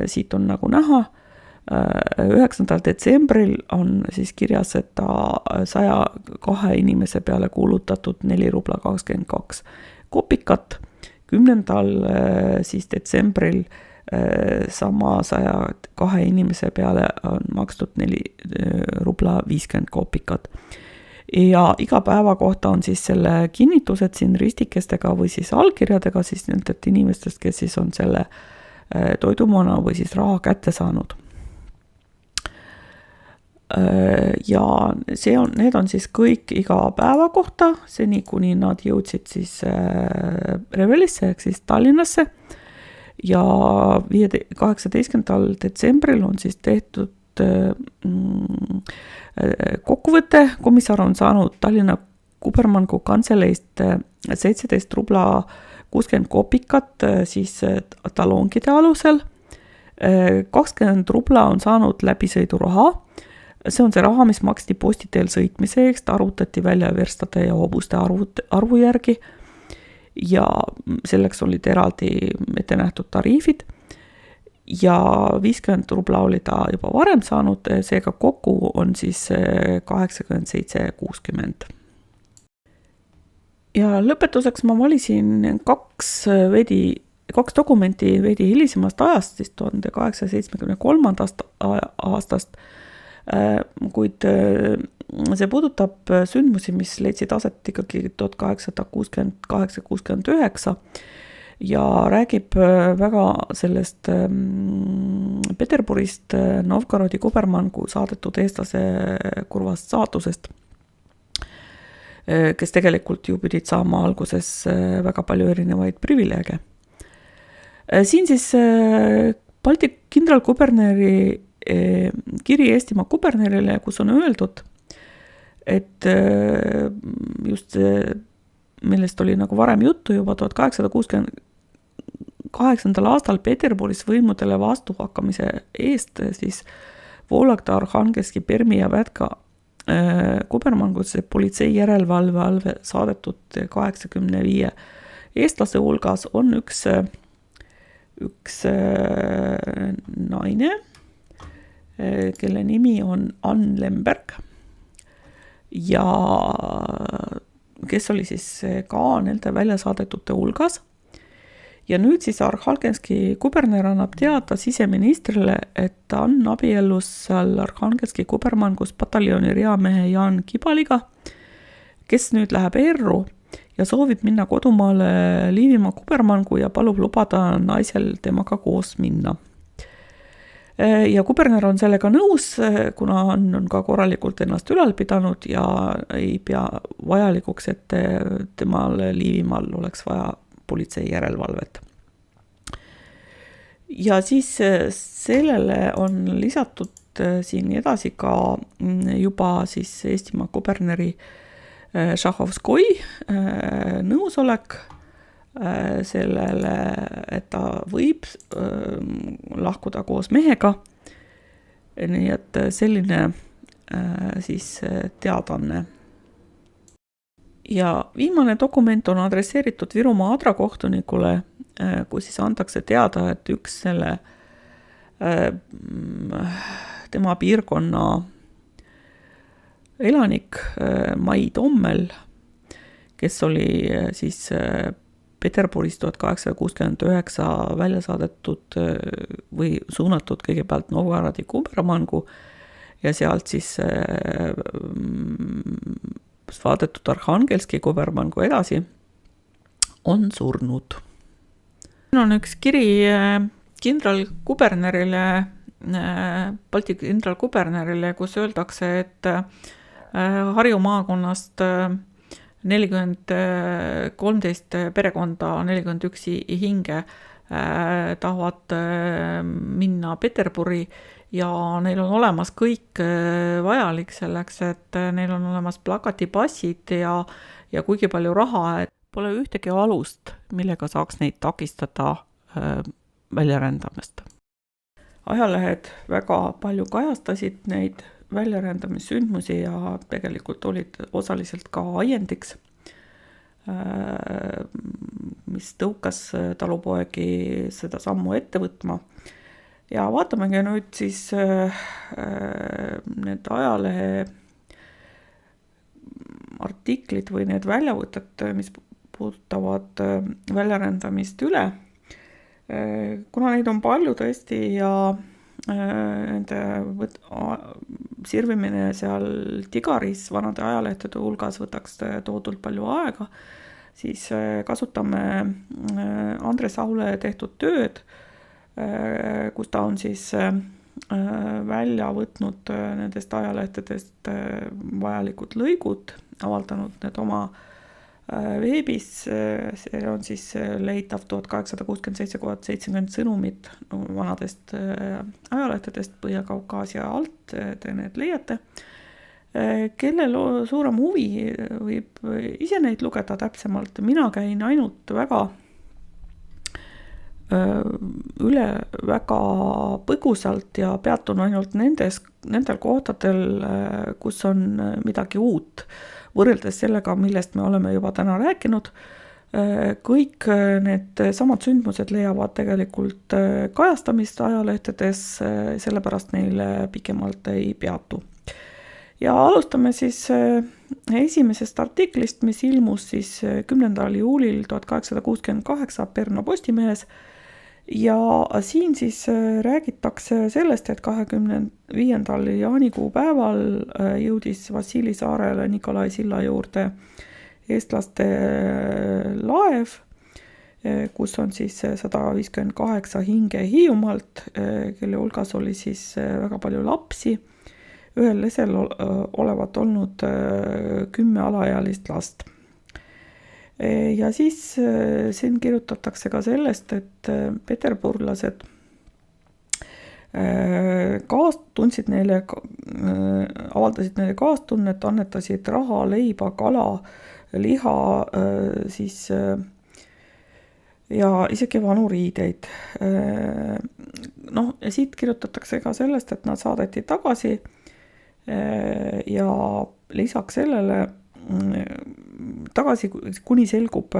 siit on nagu näha, 9. detsembril on siis kirjas, et ta 102 inimese peale kulutatud 4 rubla 22 kopikat, 10. siis detsembril sama 102 inimese peale on makstud 4 rubla 50 kopikat. Ja iga päeva kohta on siis selle kinnitused siin ristikestega või siis allkirjadega siis nendelt inimestest, kes siis on selle toidumoona või siis raha kätte saanud. Ja need on siis kõik iga päeva kohta, seni kuni nad jõudsid siis Revelisse ehk siis Tallinnasse. Ja 18. detsembril on siis tehtud kokkuvõte, komissar on saanud Tallinna Kubermangu kantseleist 17 rubla 60 kopikat siis talongide alusel, 20 rubla on saanud läbisõiduraha, see on see raha, mis maksti postiteel sõitmise eest, arvutati välja verstade ja hobuste arvu järgi ja selleks olid eraldi ette nähtud tariifid. Ja 50 rubla oli ta juba varem saanud, seega kokku on siis 87,60. Ja lõpetuseks ma valisin kaks dokumenti veidi hilisemast ajast, siis 1873. aastast, kuid see puudutab sündmusi, mis leidsid aset ikkagi 1868-69 ja räägib väga sellest Peterburist Novgorodi Kubermangu saadetud eestlase kurvast saatusest, kes tegelikult ju pidid saama alguses väga palju erinevaid privileege. Siin siis Balti kindralkuberneri kiri Eestimaa kubernerile, kus on öeldud, et just see, millest oli nagu varem juttu juba 1868. aastal Peterburis võimudele vastuhakkamise eest, siis Vologda, Arhangelski, Permi ja Vätka Kubermangusse politsei järelevalve all saadetud 85 eestlase hulgas on üks naine, kelle nimi on Ann Lemberg ja kes oli siis ka nende väljasaadetute hulgas. Ja nüüd siis Arhangelski kuberner annab teada siseministrile, et Ann abiellus seal Arhangelski kubermangus pataljoni reamehe Jaan Kibaliga, kes nüüd läheb erru ja soovib minna kodumaale Liivimaa kubermangu ja palub lubada naisel temaga koos minna. Ja kuberner on sellega nõus, kuna on ka korralikult ennast ülal pidanud ja ei pea vajalikuks, et temal Liivimaal oleks vaja politsei järelevalvet. Ja siis sellele on lisatud siin edasi ka juba siis Eestimaa kuberneri Šahovskoi nõusolek sellele, et ta võib lahkuda koos mehega. Nii et selline siis teadanne. Ja viimane dokument on adresseeritud Virumaa adrakohtunikule, kus siis antakse teada, et üks selle tema piirkonna elanik Mai Tommel, kes oli siis Peterburis 1869 välja saadetud või suunatud kõigepealt Novgorodi kubermangu ja sealt siis saadetud Arhangelski kubermangu edasi, on surnud. Siin on üks kiri kindralkubernerile, Balti kindralkubernerile, kus öeldakse, et Harju maakonnast 13 perekonda, 41 hinge tahavad minna Peterburi ja neil on olemas kõik vajalik selleks, et neil on olemas plakatipassid ja kuigi palju raha, et pole ühtegi alust, millega saaks neid takistada väljarändamist. Ajalehed väga palju kajastasid neid väljarändamissündmusi ja tegelikult olid osaliselt ka ajendiks, mis tõukas talupoegi seda sammu ette võtma. Ja vaatamegi nüüd siis need ajalehe artiklid või need väljavõtted, mis puudutavad väljarändamist üle, kuna neid on palju tõesti ja nende sirvimine seal Tigaris vanade ajalehtede hulgas võtaks toodult palju aega, siis kasutame Andres Aule tehtud tööd, kus ta on siis välja võtnud nendest ajalehtedest vajalikud lõigud, avaldanud need oma veebis, see on siis leitav 1867 sõnumit vanadest ajalehtedest Põhja-Kaukaasia alt, te need leiate. Kellel suurem huvi võib ise neid lugeda täpsemalt, mina käin ainult väga põgusalt ja peatun ainult nendel kohtadel, kus on midagi uut, võrreldes sellega, millest me oleme juba täna rääkinud. Kõik need samad sündmused leiavad tegelikult kajastamist ajalehtedes, sellepärast neile pikemalt ei peatu. Ja alustame siis esimesest artiklist, mis ilmus siis 10. juulil 1868 Pärnu Postimehes. Ja siin siis räägitakse sellest, et 25. jaanikuu päeval jõudis Vassili saarele Nikolai silla juurde eestlaste laev, kus on siis 158 hinge Hiiumaalt, kelle hulgas oli siis väga palju lapsi. Ühel lesel olevat olnud 10 alaealist last. Ja siis siin kirjutatakse ka sellest, et peterburlased avaldasid neile kaastunnet, annetasid raha, leiba, kala, liha, siis ja isegi vanu riideid. Ja siit kirjutatakse ka sellest, et nad saadeti tagasi ja lisaks sellele tagasi, kuni selgub,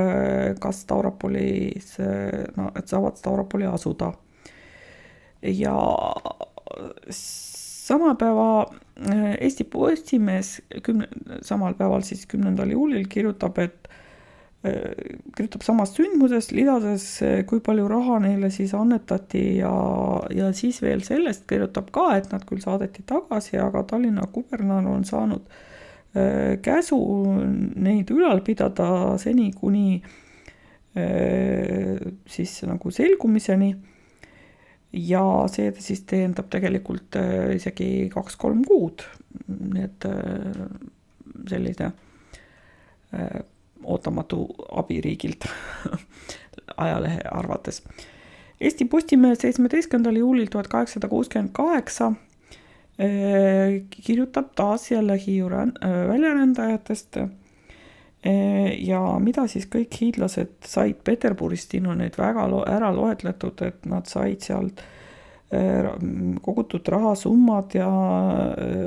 kas Stavropolis, et saavad Stavropoli asuda. Ja sama päeva Eesti Postimees samal päeval siis 10. juulil kirjutab samast sündmusest, lisades, kui palju raha neile siis annetati ja siis veel sellest kirjutab ka, et nad küll saadeti tagasi, aga Tallinna kuberner on saanud käsu neid ülal pidada seni, kuni siis nagu selgumiseni ja see siis tähendab tegelikult isegi 2-3 kuud, nii et selline ootamatu abi riigilt ajalehe arvates. Eesti Postimees 17. juulil 1868 kirjutab taas jälle Hiiu väljarändajatest ja mida siis kõik hiidlased said Peterburist, siin on neid väga ära loetletud, et nad said sealt kogutud rahasummad ja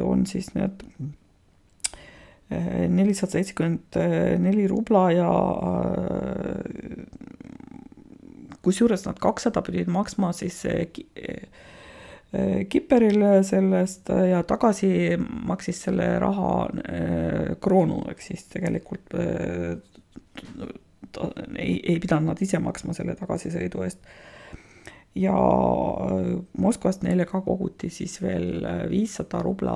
on siis need 474 rubla ja kusjuures nad 200 pidid maksma siis Kiperile sellest ja tagasi maksis selle raha kroonu, ehk siis tegelikult ei pidanud nad ise maksma selle tagasisõidu eest. Ja Moskvast neile ka koguti siis veel 500 rubla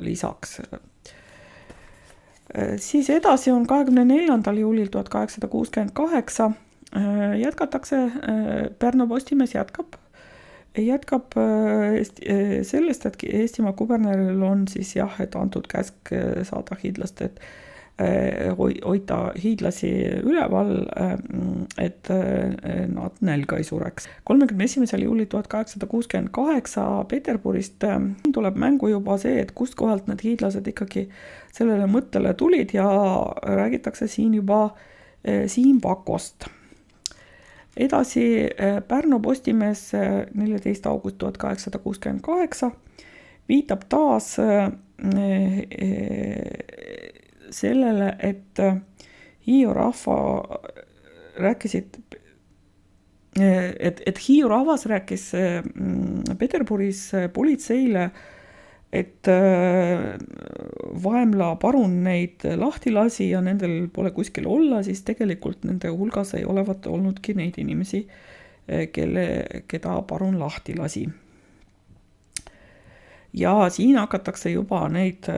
lisaks. Siis edasi on 24. juulil 1868 jätkatakse, Pärnu Postimees jätkab sellest, et Eestimaa kuberneril on siis et antud käsk saada hiidlast, et hoida hiidlasi üleval, et nad nälga ei sureks. 31. juulil 1868 Peterburist tuleb mängu juba see, et kust kohalt need hiidlased ikkagi sellele mõttele tulid ja räägitakse siin juba Siim Pakost. Edasi Pärnu Postimees 14. august 1868 viitab taas sellele, et Hiiu rahva rääkisid, et Hiiu rahvas rääkis Peterburis politseile, et vaemla parun neid lahti lasi ja nendel pole kuskil olla, siis tegelikult nende hulgas ei olevat olnudki neid inimesi, keda parun lahti lasi. Ja siin hakatakse juba neid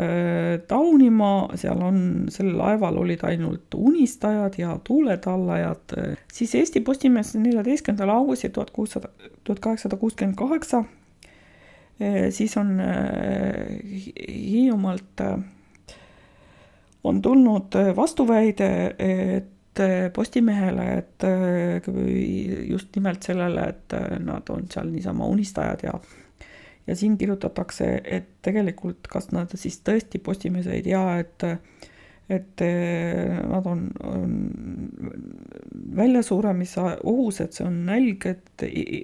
taunima, sellel laeval olid ainult unistajad ja tuuletallajad. Siis Eesti Postimees 14. augustil 1868 siis on Hiiumaalt on tulnud vastuväide, et Postimehele, et just nimelt sellele, et nad on seal niisama unistajad ja siin kirjutatakse, et tegelikult kas nad siis tõesti Postimees ei tea, et nad on väljasuuremise ohus, et see on nälg, et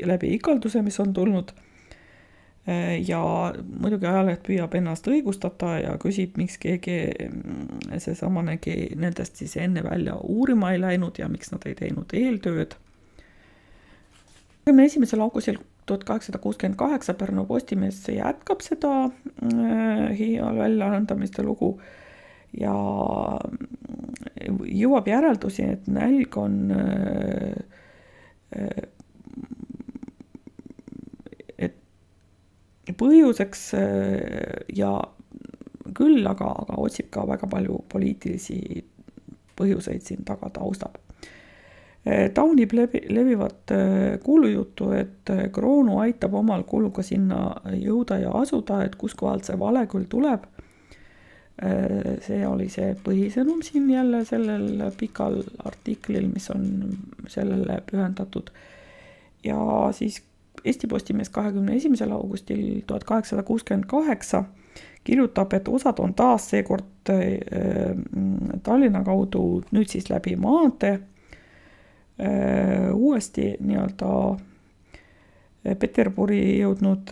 läbi ikalduse, mis on tulnud. Ja muidugi ajaleht püüab ennast õigustada ja küsib, miks keegi seesamanegi nendest siis enne välja uurima ei läinud ja miks nad ei teinud eeltööd. 21. augustil 1868 Pärnu Postimees jätkab seda Hiial väljaandamiste lugu ja jõuab järeldusi, et nälg on põhjuseks ja küll, aga otsib ka väga palju poliitilisi põhjuseid siin taga taustab. Taunib levivat kuulujuttu, et Kroonu aitab omal kuluga sinna jõuda ja asuda, et kus kohalt see vale küll tuleb. See oli see põhisõnum siin jälle sellel pikal artiklil, mis on sellele pühendatud. Ja siis Eesti Postimees 21. augustil 1868 kirjutab, et osad on taas seekord Tallinna kaudu nüüd siis läbi maantee uuesti nii-öelda Peterburi jõudnud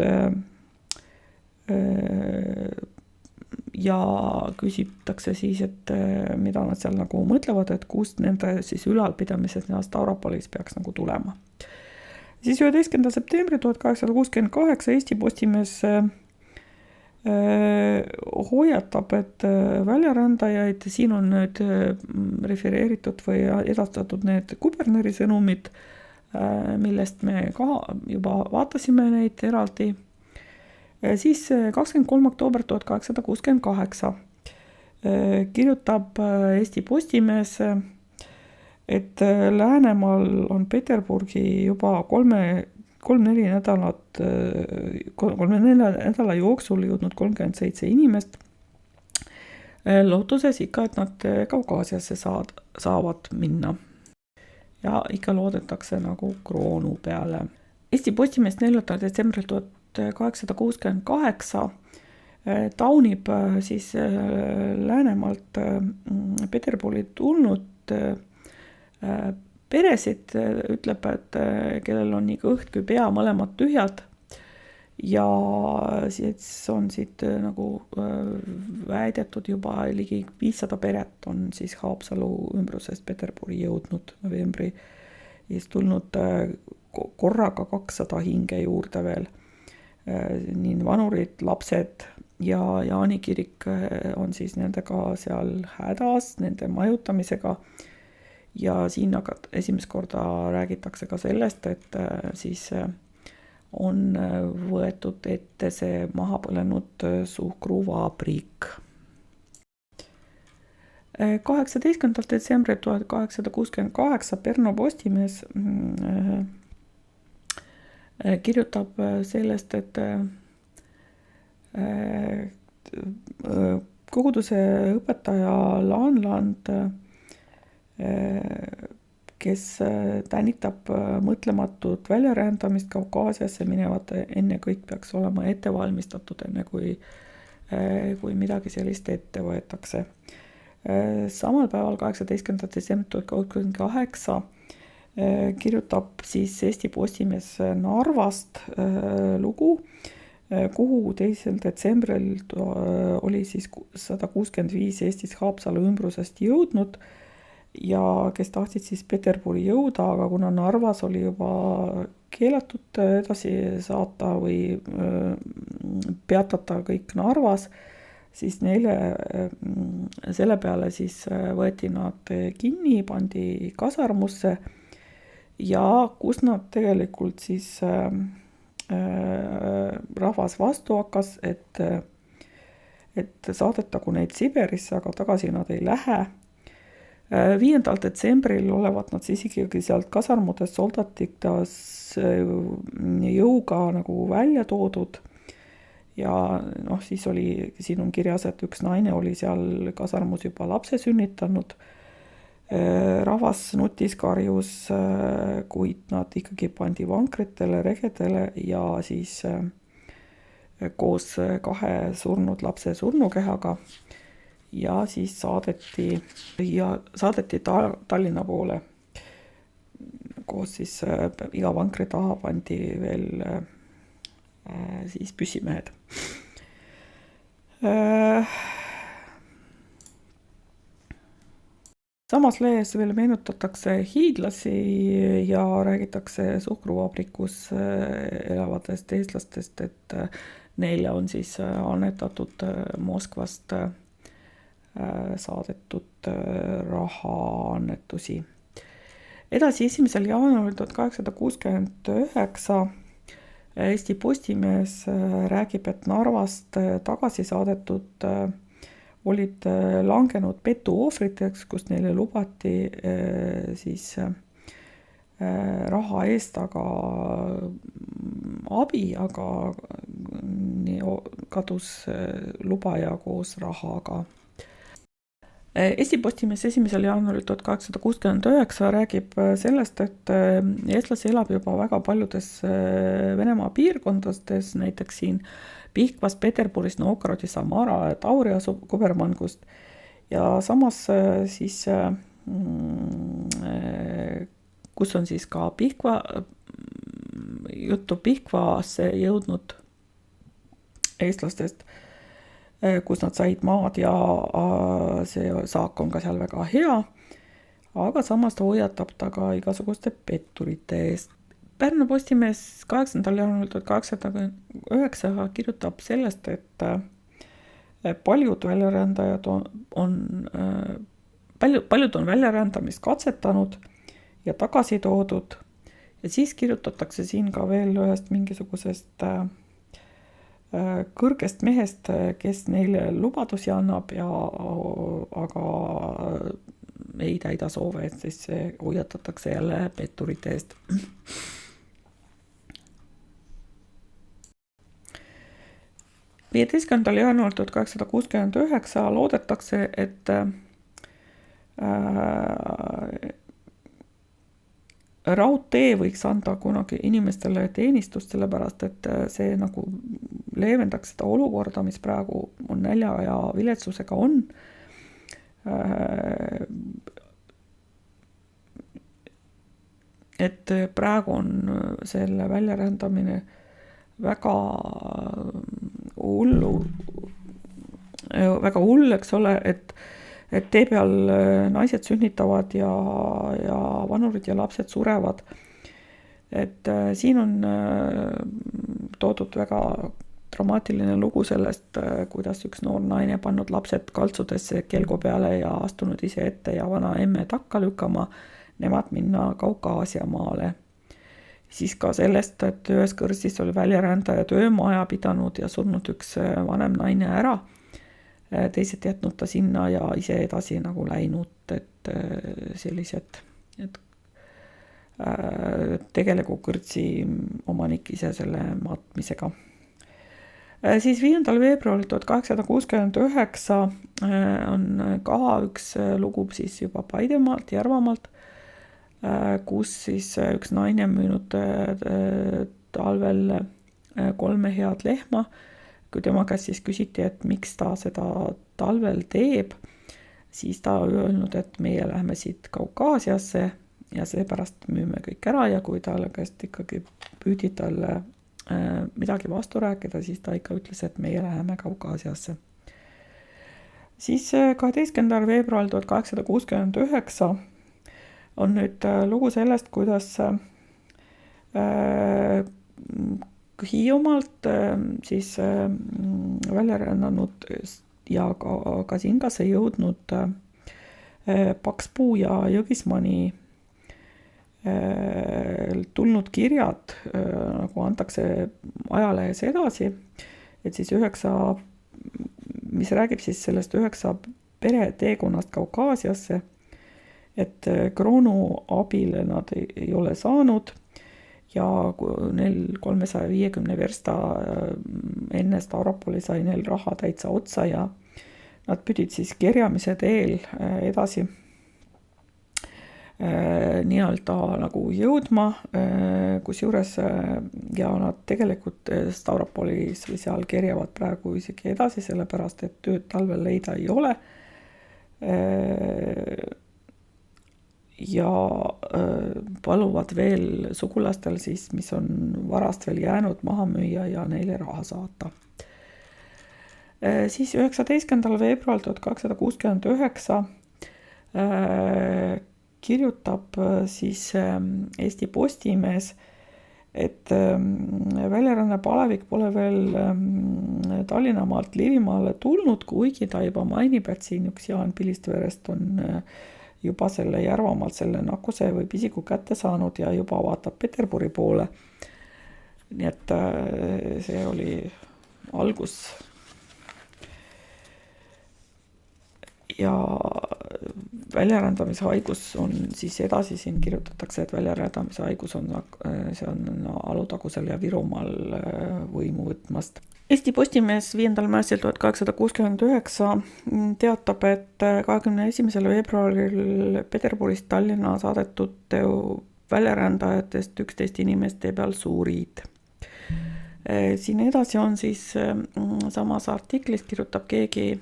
ja küsitakse siis, et mida nad seal nagu mõtlevad, et kust nende siis ülalpidamised Stavropolis peaks nagu tulema. Siis 11. septembri 1868 Eesti Postimees hoiatab, et väljarändajaid, siin on nüüd refereeritud või edastatud need kuberneri sõnumid, millest me ka juba vaatasime neid eraldi. Siis 23. oktoober 1868 kirjutab Eesti Postimees, et Läänemaal on Peterburgi juba 3-4 nädala jooksul jõudnud 37 inimest, lootuses ikka, et nad Kaukaasiasse saavad minna. Ja ikka loodetakse nagu Kroonu peale. Eesti Postimees 4. detsembril 1868 taunib siis Läänemaalt Peterburi tulnud peresid, ütleb, et kellel on nii kõht kui pea mõlemad tühjad ja siis on siit nagu väidetud juba ligi 500 peret on siis Haapsalu ümbrusest Peterburi jõudnud novembri ja siis tulnud korraga 200 hinge juurde veel, nii vanurid, lapsed ja Jaani kirik on siis nendega seal hädas, nende majutamisega. ja siin aga esimest korda räägitakse ka sellest, et siis on võetud ette see maha põlenud suhkruvabrik. 18. detsembril 1868 Pärnu Postimees kirjutab sellest, et koguduse õpetaja Laanland, kes tänitab mõtlematut väljarändamist Kaukaasiasse minevat, enne kõik peaks olema ette valmistatud, enne kui midagi sellist ette võetakse. Samal päeval 18. detsembril 1938 kirjutab siis Eesti Postimees Narvast lugu, kuhu 2. detsembril oli siis 165 Eestis Haapsalu ümbrusest jõudnud ja kes tahtsid siis Peterburi jõuda, aga kuna Narvas oli juba keelatud edasi saata või peatada kõik Narvas, siis neile selle peale siis võeti nad kinni, pandi kasarmusse ja kus nad tegelikult siis rahvas vastu hakkas, et saadetagu neid Siberisse, aga tagasi nad ei lähe. 5. detsembril olevat nad siis ikkagi sealt kasarmudest soldatikas jõuga nagu välja toodud ja siis oli, siin on kirjas, et üks naine oli seal kasarmus juba lapse sünnitanud. Rahvas nutis, karjus, kuid nad ikkagi pandi vankritele, regedele ja siis koos 2 surnud lapse surnukehaga ja siis saadeti Tallinna poole. Koos siis iga vankri taha pandi veel siis püssimehed. Samas lehes veel meenutatakse hiidlasi ja räägitakse suhkruvabrikus elavatest eestlastest, et neile on siis annetatud Moskvast saadetud rahaannetusi. Edasi 1. jaanuaril 1869 Eesti Postimees räägib, et Narvast tagasi saadetud olid langenud petuohvriteks, kus neile lubati siis raha eest aga abi, aga kadus lubaja koos rahaga. Eesti Postimees 1. jaanuaril 1869 räägib sellest, et eestlasi elab juba väga paljudes Venemaa piirkondades, näiteks siin Pihkvas, Peterburis, Novgorodis, Samara, Tauria, Kubermangust ja samas siis, kus on siis ka juttu Pihkvasse jõudnud eestlastest, kus nad said maad ja see saak on ka seal väga hea, aga samas hoiatab ta ka igasuguste petturite eest. Pärnu Postimees 8. jaanuaril 1809 kirjutab sellest, et paljud väljarändajad paljud on väljarändamist katsetanud ja tagasi toodud ja siis kirjutatakse siin ka veel ühest mingisugusest kõrgest mehest, kes neile lubadusi annab aga ei täida soove, et siis hoiatatakse jälle petturite eest. –15. jaanuaril 1869 loodetakse, et raudtee võiks anda kunagi inimestele teenistust, sellepärast et see nagu leevendaks seda olukorda, mis praegu on nälja ja viletsusega on. Et praegu on selle väljarändamine väga hull, eks ole, et tee peal naised sünnitavad ja vanurid ja lapsed surevad. Et siin on toodud väga dramaatiline lugu sellest, kuidas üks noor naine pannud lapsed kaltsudesse kelgu peale ja astunud ise ette ja vana emme takka lükkama, nemad minna Kaukaasia maale. Siis ka sellest, et ühes kõrsis oli väljarändaja töömaja pidanud ja surnud üks vanem naine ära, teised jätnud ta sinna ja ise edasi nagu läinud, et sellised tegeliku kõrtsi omanik ise selle matmisega. Siis 5. veebruaril 1869 on ka üks lugu siis juba Paidemaalt, Järvamaalt, kus siis üks naine müünud talvel 3 head lehma. Kui tema käest siis küsiti, et miks ta seda talvel teeb, siis ta öelnud, et meie läheme siit Kaukaasiasse ja seepärast müüme kõik ära ja kui talle käest ikkagi püüdi talle midagi vastu rääkida, siis ta ikka ütles, et meie läheme Kaukaasiasse. Siis 12. veebruaril 1869 on nüüd lugu sellest, kuidas Hiiumaalt siis välja rännanud ja ka Singasse jõudnud Pakspuu ja Jõgismani tulnud kirjad nagu antakse ajalehes edasi, et siis 9, mis räägib siis sellest 9 pere teekonnast Kaukaasiasse, et kroonu abile nad ei ole saanud ja neil 350 versta enne Stavropoli sai neil raha täitsa otsa ja nad pidid siis kerjamise teel edasi nii-öelda nagu jõudma, kusjuures ja nad tegelikult Stavropolis või seal kerjavad praegu isegi edasi, sellepärast et tööd talvel leida ei ole. Ja paluvad veel sugulastel siis, mis on varast veel jäänud, maha müüa ja neile raha saata. Siis 19. veebruaril 1869 kirjutab siis Eesti Postimees, et väljaränne Palevik pole veel Tallinnamaalt Liivimaale tulnud, kuigi ta juba mainib, et siin üks Jaan Pilistverest on juba selle Järvamaalt selle nakkuse või pisiku kätte saanud ja juba vaatab Peterburi poole. Nii et see oli algus. Ja väljarändamishaigus on siis edasi, siin kirjutatakse, et väljarändamishaigus on, see on Alutagusel ja Virumaal võimu võtmast. Eesti Postimees 5. märtsil 1869 teatab, et 21. veebruaril Peterburist Tallinna saadetud väljarändajatest 11 inimeste peal surid. Siin edasi on siis samas artiklis kirjutab keegi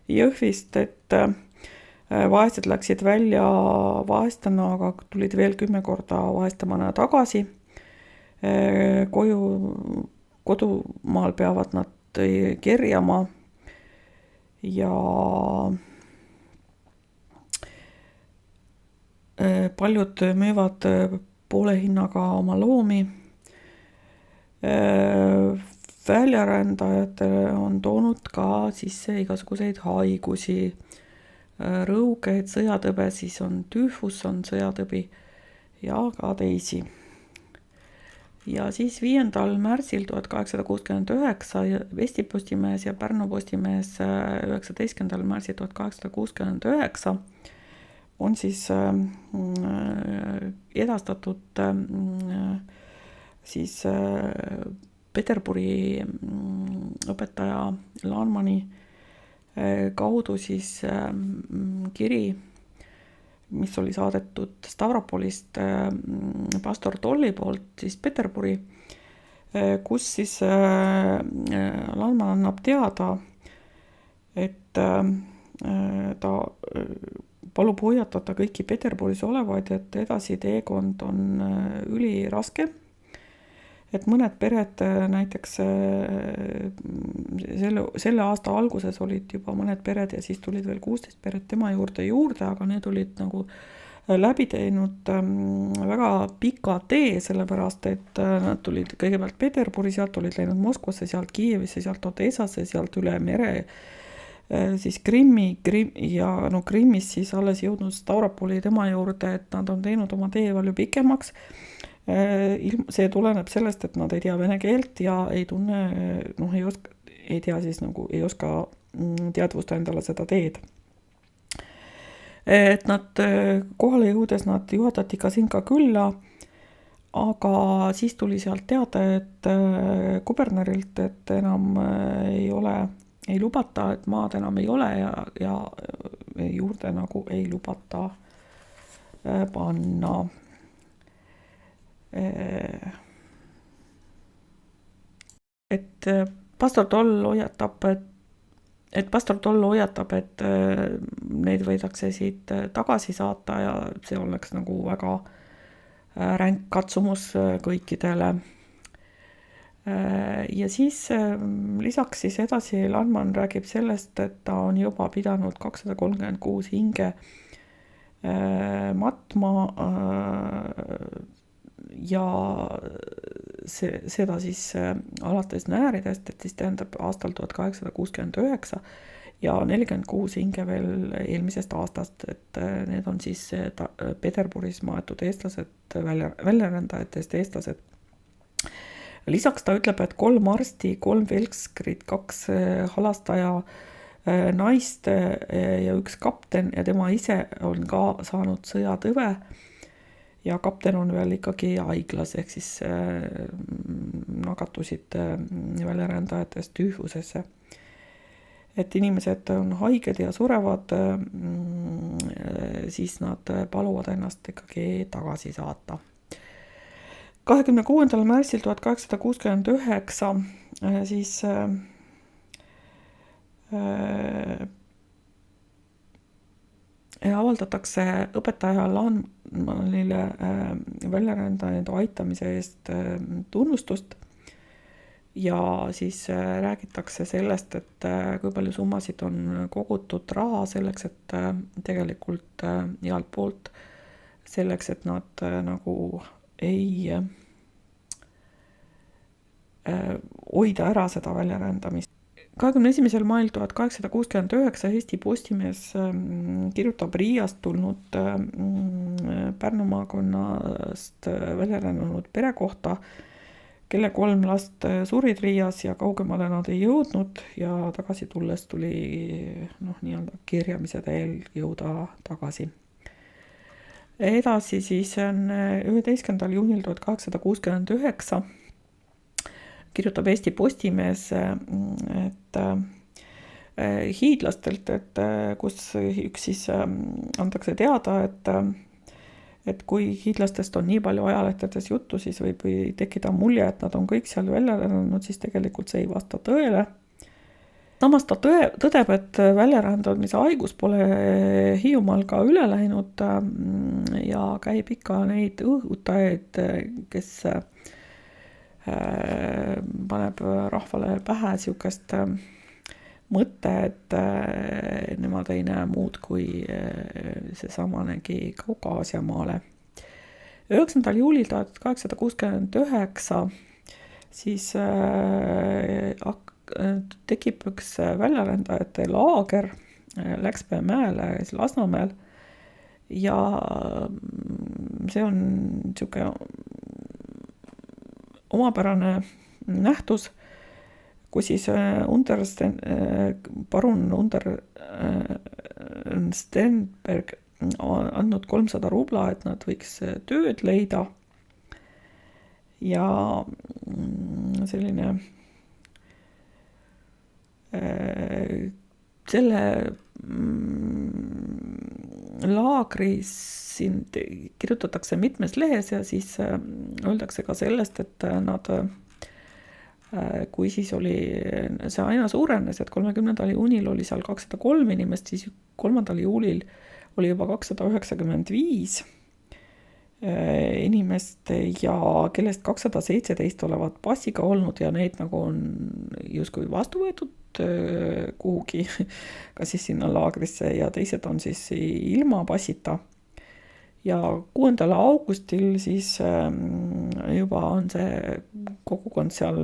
Jõhvist, et vaesed läksid välja vaestana, aga tulid veel 10 korda vaestamana tagasi. Kodumaal peavad nad kerjama ja paljud müüvad poole hinnaga oma loomi. Väljarändajatele on toonud ka sisse igasuguseid haigusi, rõugeid, sõjatõbe, siis on tüüfus, on sõjatõbi ja ka teisi. Ja siis 5. märtsil 1869 Eesti Postimees ja Pärnu Postimees 19. märtsil 1869 on siis edastatud siis Peterburi õpetaja Laanmani kaudu siis kiri, mis oli saadetud Stavropolist pastor Tolli poolt siis Peterburi, kus siis Laanman annab teada, et ta palub hoiatada kõiki Peterburis olevaid, et edasi teekond on üliraske. Et mõned pered näiteks selle aasta alguses olid juba mõned pered ja siis tulid veel 16 peret tema juurde, aga need olid nagu läbi teinud väga pika tee, sellepärast et nad tulid kõigepealt Peterburi, sealt olid läinud Moskvasse, sealt Kiievisse, sealt Odessasse, sealt üle mere siis Krimmi ja Krimmis siis alles jõudnud Stavropoli tema juurde, et nad on teinud oma tee palju pikemaks. See tuleneb sellest, et nad ei tea vene keelt ja ei tunne, ei oska teadvustada endale seda teed. Et nad kohale jõudes nad juhatati Kasinka külla, aga siis tuli sealt teada, et kubernerilt, et enam ei lubata, et maad enam ei ole ja juurde nagu ei lubata panna. Et pastor Toll hoiatab, et neid võidakse siit tagasi saata ja see oleks nagu väga ränk katsumus kõikidele. Ja siis lisaks siis edasi Landmann räägib sellest, et ta on juba pidanud 236 hinge matma ja seda siis alates Nääridest, et siis tähendab aastal 1869 ja 46 hinge veel eelmisest aastast, et need on siis Peterburis maetud eestlased, väljarändajatest eestlased. Lisaks ta ütleb, et 3 arsti, 3 velskrit, 2 halastaja naist ja 1 kapten ja tema ise on ka saanud sõjatõve ja kapten on veel ikkagi haiglas, ehk siis nakatusid väljarändajatest tüüfusesse. Et inimesed on haiged ja surevad, siis nad paluvad ennast ikkagi tagasi saata. 26. märtsil 1869 siis avaldatakse õpetaja Landmannile väljarändajaid aitamise eest tunnustust ja siis räägitakse sellest, et kui palju summasid on kogutud raha selleks, et tegelikult igalt poolt selleks, et nad nagu ei hoida ära seda väljarändamist. 21. mail 1869 Eesti Postimees kirjutab Riiast tulnud Pärnu maakonnast välja rännanud pere kohta, kelle 3 last surid Riias ja kaugemale nad ei jõudnud ja tagasi tulles tuli nii-öelda kirjamise teel jõuda tagasi. Edasi siis on 11. juunil 1869 kirjutab Eesti Postimees, et hiidlastelt, et kus üks siis antakse teada, et kui hiidlastest on nii palju ajalehtedes juttu, siis võib tekkida mulje, et nad on kõik seal välja rännanud, siis tegelikult see ei vasta tõele. Samas ta tõdeb, et väljarändamise haigus pole Hiiumaal ka üle läinud ja käib ikka neid õhutajaid, kes paneb rahvale pähe sihukest mõte, et nemad ei näe muud kui seesamanegi Kaukaasia maale. 9. juulil 1869 siis tekib üks väljarändajate laager Läksmäe mäele Lasnamäel ja see on niisugune omapärane nähtus, kus siis parun Stenberg andnud 300 rubla, et nad võiks tööd leida ja selline selle laagri siin kirjutatakse mitmes lehes ja siis öeldakse ka sellest, et nad, kui siis oli see aina suurenes, et 30. juunil oli seal 203 inimest, siis 3. juulil oli juba 295 inimest ja kellest 217 olevat passiga olnud ja neid nagu on justkui vastu võetud kuhugi, ka siis sinna laagrisse ja teised on siis ilma passita. ja 6. augustil siis juba on see kogukond seal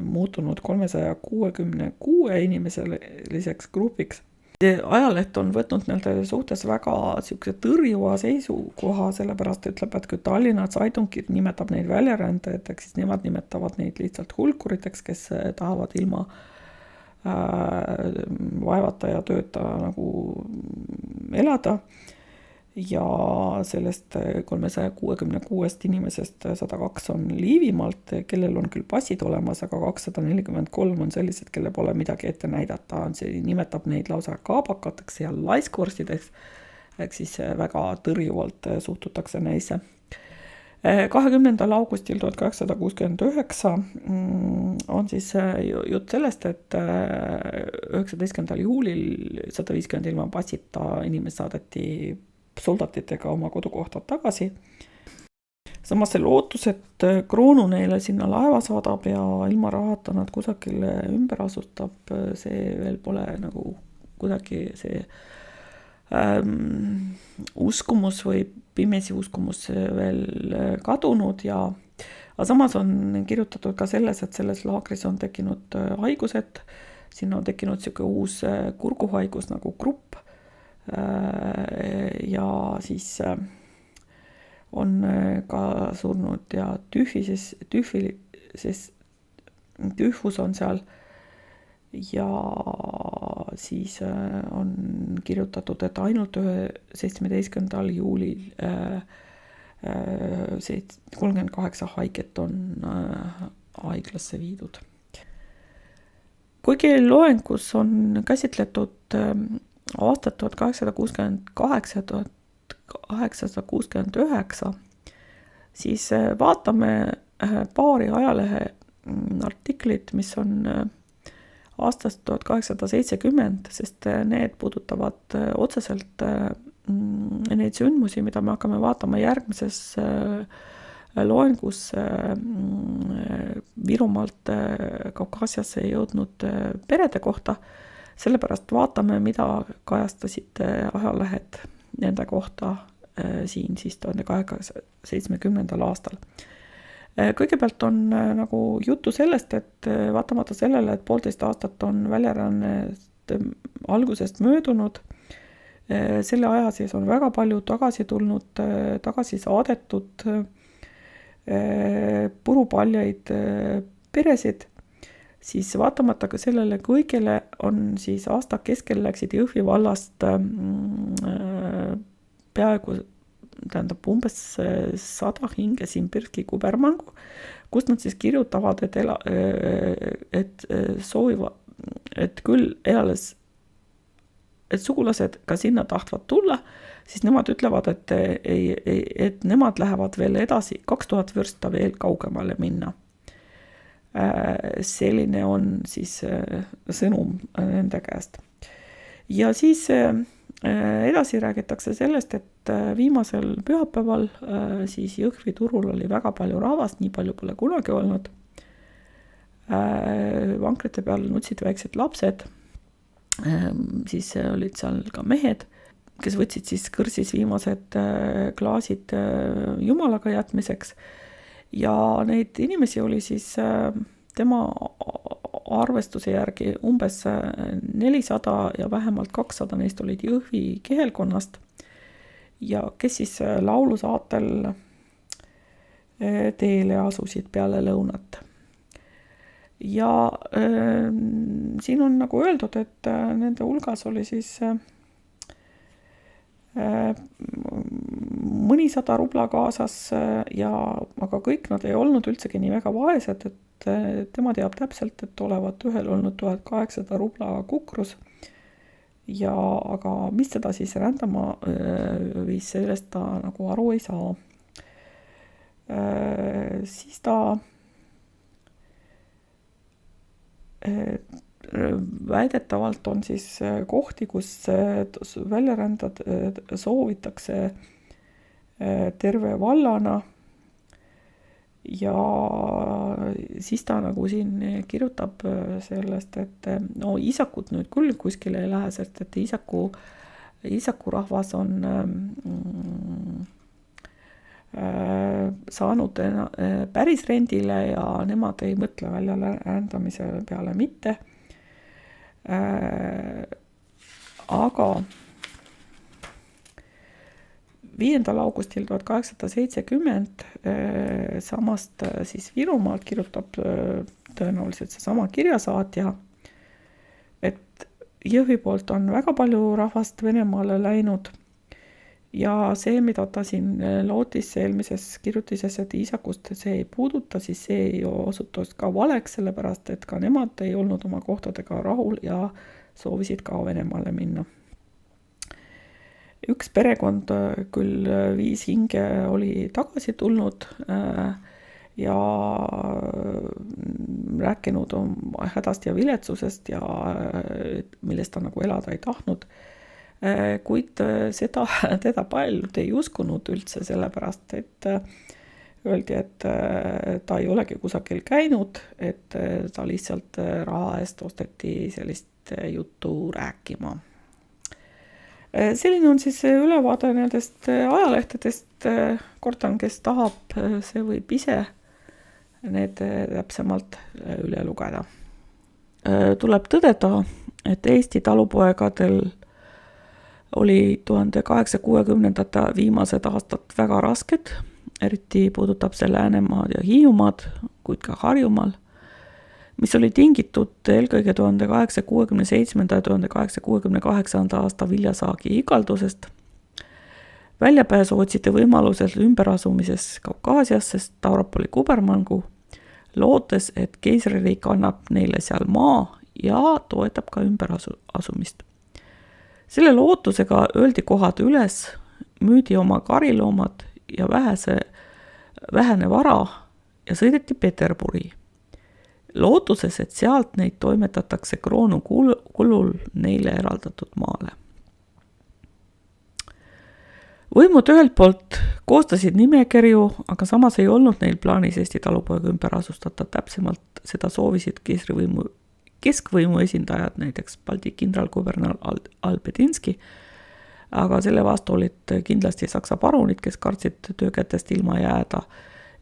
muutunud 366 inimeseliseks grupiks. Ajaleht on võtnud nende suhtes väga niisuguse tõrjuva seisukoha, sellepärast ütleb, et kui Tallinna Zeitung nimetab neid väljarändajateks, siis nemad nimetavad neid lihtsalt hulkuriteks, kes tahavad ilma vaevata ja tööta nagu elada. Ja sellest 366 inimesest 102 on Liivimaalt, kellel on küll passid olemas, aga 243 on sellised, kelle pole midagi ette näidata. See nimetab neid lausa kaabakateks ja laiskvorstideks, ehk siis väga tõrjuvalt suhtutakse neisse. 20. augustil 1869 on siis jutt sellest, et 19. juulil 150 ilma passita inimest saadeti soldatitega oma kodukohta tagasi. Samas see lootus, et kroonu neile sinna laeva saadab ja ilma rahata nad kusagile ümber asustab, see veel pole nagu kuidagi see uskumus või pimesi uskumus veel kadunud aga samas on kirjutatud ka selles, et selles laagris on tekkinud haigused, sinna on tekkinud selline uus kurguhaigus nagu grupp, ja siis on ka surnud ja tühvus on seal ja siis on kirjutatud, et ainult 17. juulil 38 haiget on haiglasse viidud. Kuigi loengus on käsitletud aastat 1868 ja 1869, siis vaatame paari ajalehe artiklit, mis on aastast 1870, sest need puudutavad otseselt neid sündmusi, mida me hakkame vaatama järgmises loengus Virumaalt Kaukaasiasse jõudnud perede kohta. Sellepärast vaatame, mida kajastasid ajalehed nende kohta siin siis 1870. aastal. Kõigepealt on nagu juttu sellest, et vaatamata sellele, et 1,5 aastat on väljarännet algusest möödunud, selle aja sees on väga palju tagasi tulnud, tagasi saadetud purupaljaid peresid, siis vaatamata ka sellele kõigele on siis aasta keskel läksid Jõhvi vallast umbes 100 hinge Simbirski kubermangu, kus nad siis kirjutavad, et soovivad, et küll elales, et sugulased ka sinna tahtvad tulla, siis nemad ütlevad, et nemad lähevad veel edasi, 2000 vürsta veel kaugemale minna. Selline on siis sõnum nende käest. Ja siis edasi räägitakse sellest, et viimasel pühapäeval siis Jõhvi turul oli väga palju rahvast, nii palju pole kunagi olnud. Vankrite peal nutsid väiksed lapsed, siis olid seal ka mehed, kes võtsid siis kõrsis viimased klaasid jumalaga jätmiseks. Ja neid inimesi oli siis tema arvestuse järgi umbes 400 ja vähemalt 200 neist olid Jõhvi kihelkonnast ja kes siis laulusaatel teele asusid peale lõunat. Ja siin on nagu öeldud, et nende hulgas oli siis mõnisada rubla kaasas aga kõik nad ei olnud üldsegi nii väga vaesed, et tema teab täpselt, et olevat ühel olnud 1800 rubla kukrus aga mis teda siis rändama viis, sellest ta nagu aru ei saa. Siis ta väidetavalt on siis kohti, kus väljarändad soovitakse terve vallana ja siis ta nagu siin kirjutab sellest, et no isakud nüüd küll kuskile ei lähe, sest et isaku iisaku rahvas on saanud päris rendile ja nemad ei mõtle väljarändamise peale mitte. Aga 5. augustil 1870 samast siis Virumaalt kirjutab tõenäoliselt seesama kirjasaatja, et Jõhvi poolt on väga palju rahvast Venemaale läinud ja see, mida ta siin lootis eelmises kirjutises, et iisakust see ei puuduta, siis see osutus ka valeks, sellepärast et ka nemad ei olnud oma kohtadega rahul ja soovisid ka Venemaale minna. Üks perekond küll 5 hinge oli tagasi tulnud ja rääkinud hädast ja viletsusest ja millest ta nagu elada ei tahtnud. Kuid teda paljud ei uskunud üldse, sellepärast et öeldi, et ta ei olegi kusagil käinud, et ta lihtsalt raha eest osteti sellist juttu rääkima. Selline on siis ülevaade nendest ajalehtedest. Kordan, kes tahab, see võib ise need täpsemalt üle lugeda. Tuleb tõdeda, et Eesti talupoegadel oli 1860. viimased aastad väga rasked, eriti puudutab see Läänemaad ja Hiiumaad, kuid ka Harjumaal, mis oli tingitud eelkõige 1867. ja 1868. aasta viljasaagi igaldusest. Väljapääsu otsiti võimalusel ümberasumises Kaukaasiasse Stavropoli kubermangu, lootes, et keisririik annab neile seal maa ja toetab ka ümberasumist. Selle lootusega öeldi kohad üles, müüdi oma kariloomad ja vähene vara ja sõideti Peterburi. Lootuses, et sealt neid toimetatakse kroonu kulul neile eraldatud maale. Võimud ühelt poolt koostasid nimekirju, aga samas ei olnud neil plaanis Eesti talupoega ümber asustada. Täpsemalt seda soovisid keskvõimu esindajad, näiteks Balti kindralkuberner Albedinski, aga selle vastu olid kindlasti Saksa parunid, kes kartsid töökätest ilma jääda.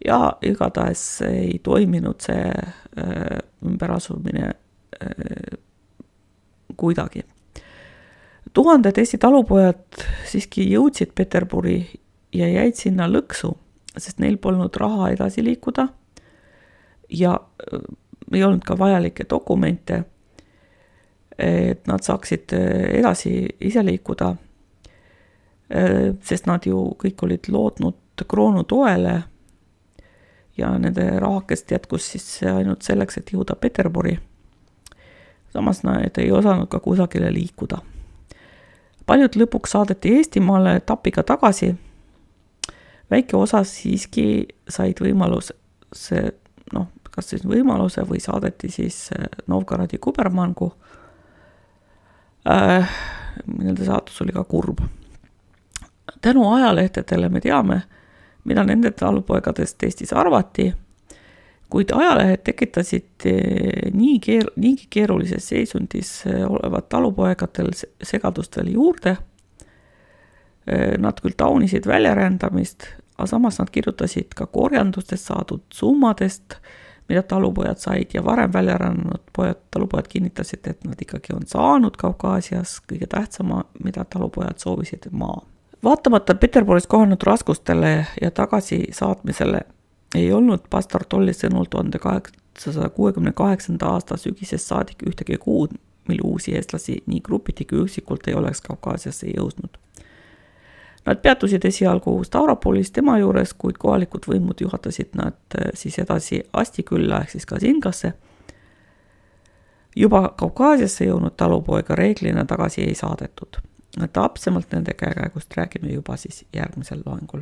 Ja igatahes ei toiminud see ümberasumine kuidagi. Tuhanded Eesti talupojad siiski jõudsid Peterburi ja jäid sinna lõksu, sest neil polnud raha edasi liikuda ja ei olnud ka vajalikke dokumente, et nad saaksid edasi ise liikuda, sest nad ju kõik olid lootnud kroonu toele ja nende rahakest jätkus siis ainult selleks, et jõuda Peterburi. Samas nad ei osanud ka kusagile liikuda. Paljud lõpuks saadeti Eestimaale tapiga tagasi. Väike osa siiski said võimaluse, kas siis võimaluse või saadeti siis Novgorodi kubermangu. Nende saatus oli ka kurb. Tänu ajalehtedele me teame, mida nende talupoegadest Eestis arvati, kuid ajalehed tekitasid niigi keerulises seisundis olevat talupoegadel segadust veel juurde. Nad küll taunisid väljarändamist, aga samas nad kirjutasid ka korjandustest saadud summadest, mida talupojad said ja varem väljarännanud talupojad kinnitasid, et nad ikkagi on saanud Kaukaasias kõige tähtsama, mida talupojad soovisid, maa. Vaatamata Peterburis kohanud raskustele ja tagasi saatmisele ei olnud pastor Tolli sõnul 1868. aasta sügisest saadik ühtegi kuud, mil uusi eestlasi nii grupiti kui üksikult ei oleks Kaukaasiasse jõudnud. Nad peatusid esialgu Stavropolis tema juures, kuid kohalikud võimud juhatasid nad siis edasi Astikülla ehk siis Kasingasse. Juba Kaukaasiasse jõudnud talupoega reeglina tagasi ei saadetud. Täpsemalt nende käekäigust räägime juba siis järgmisel loengul.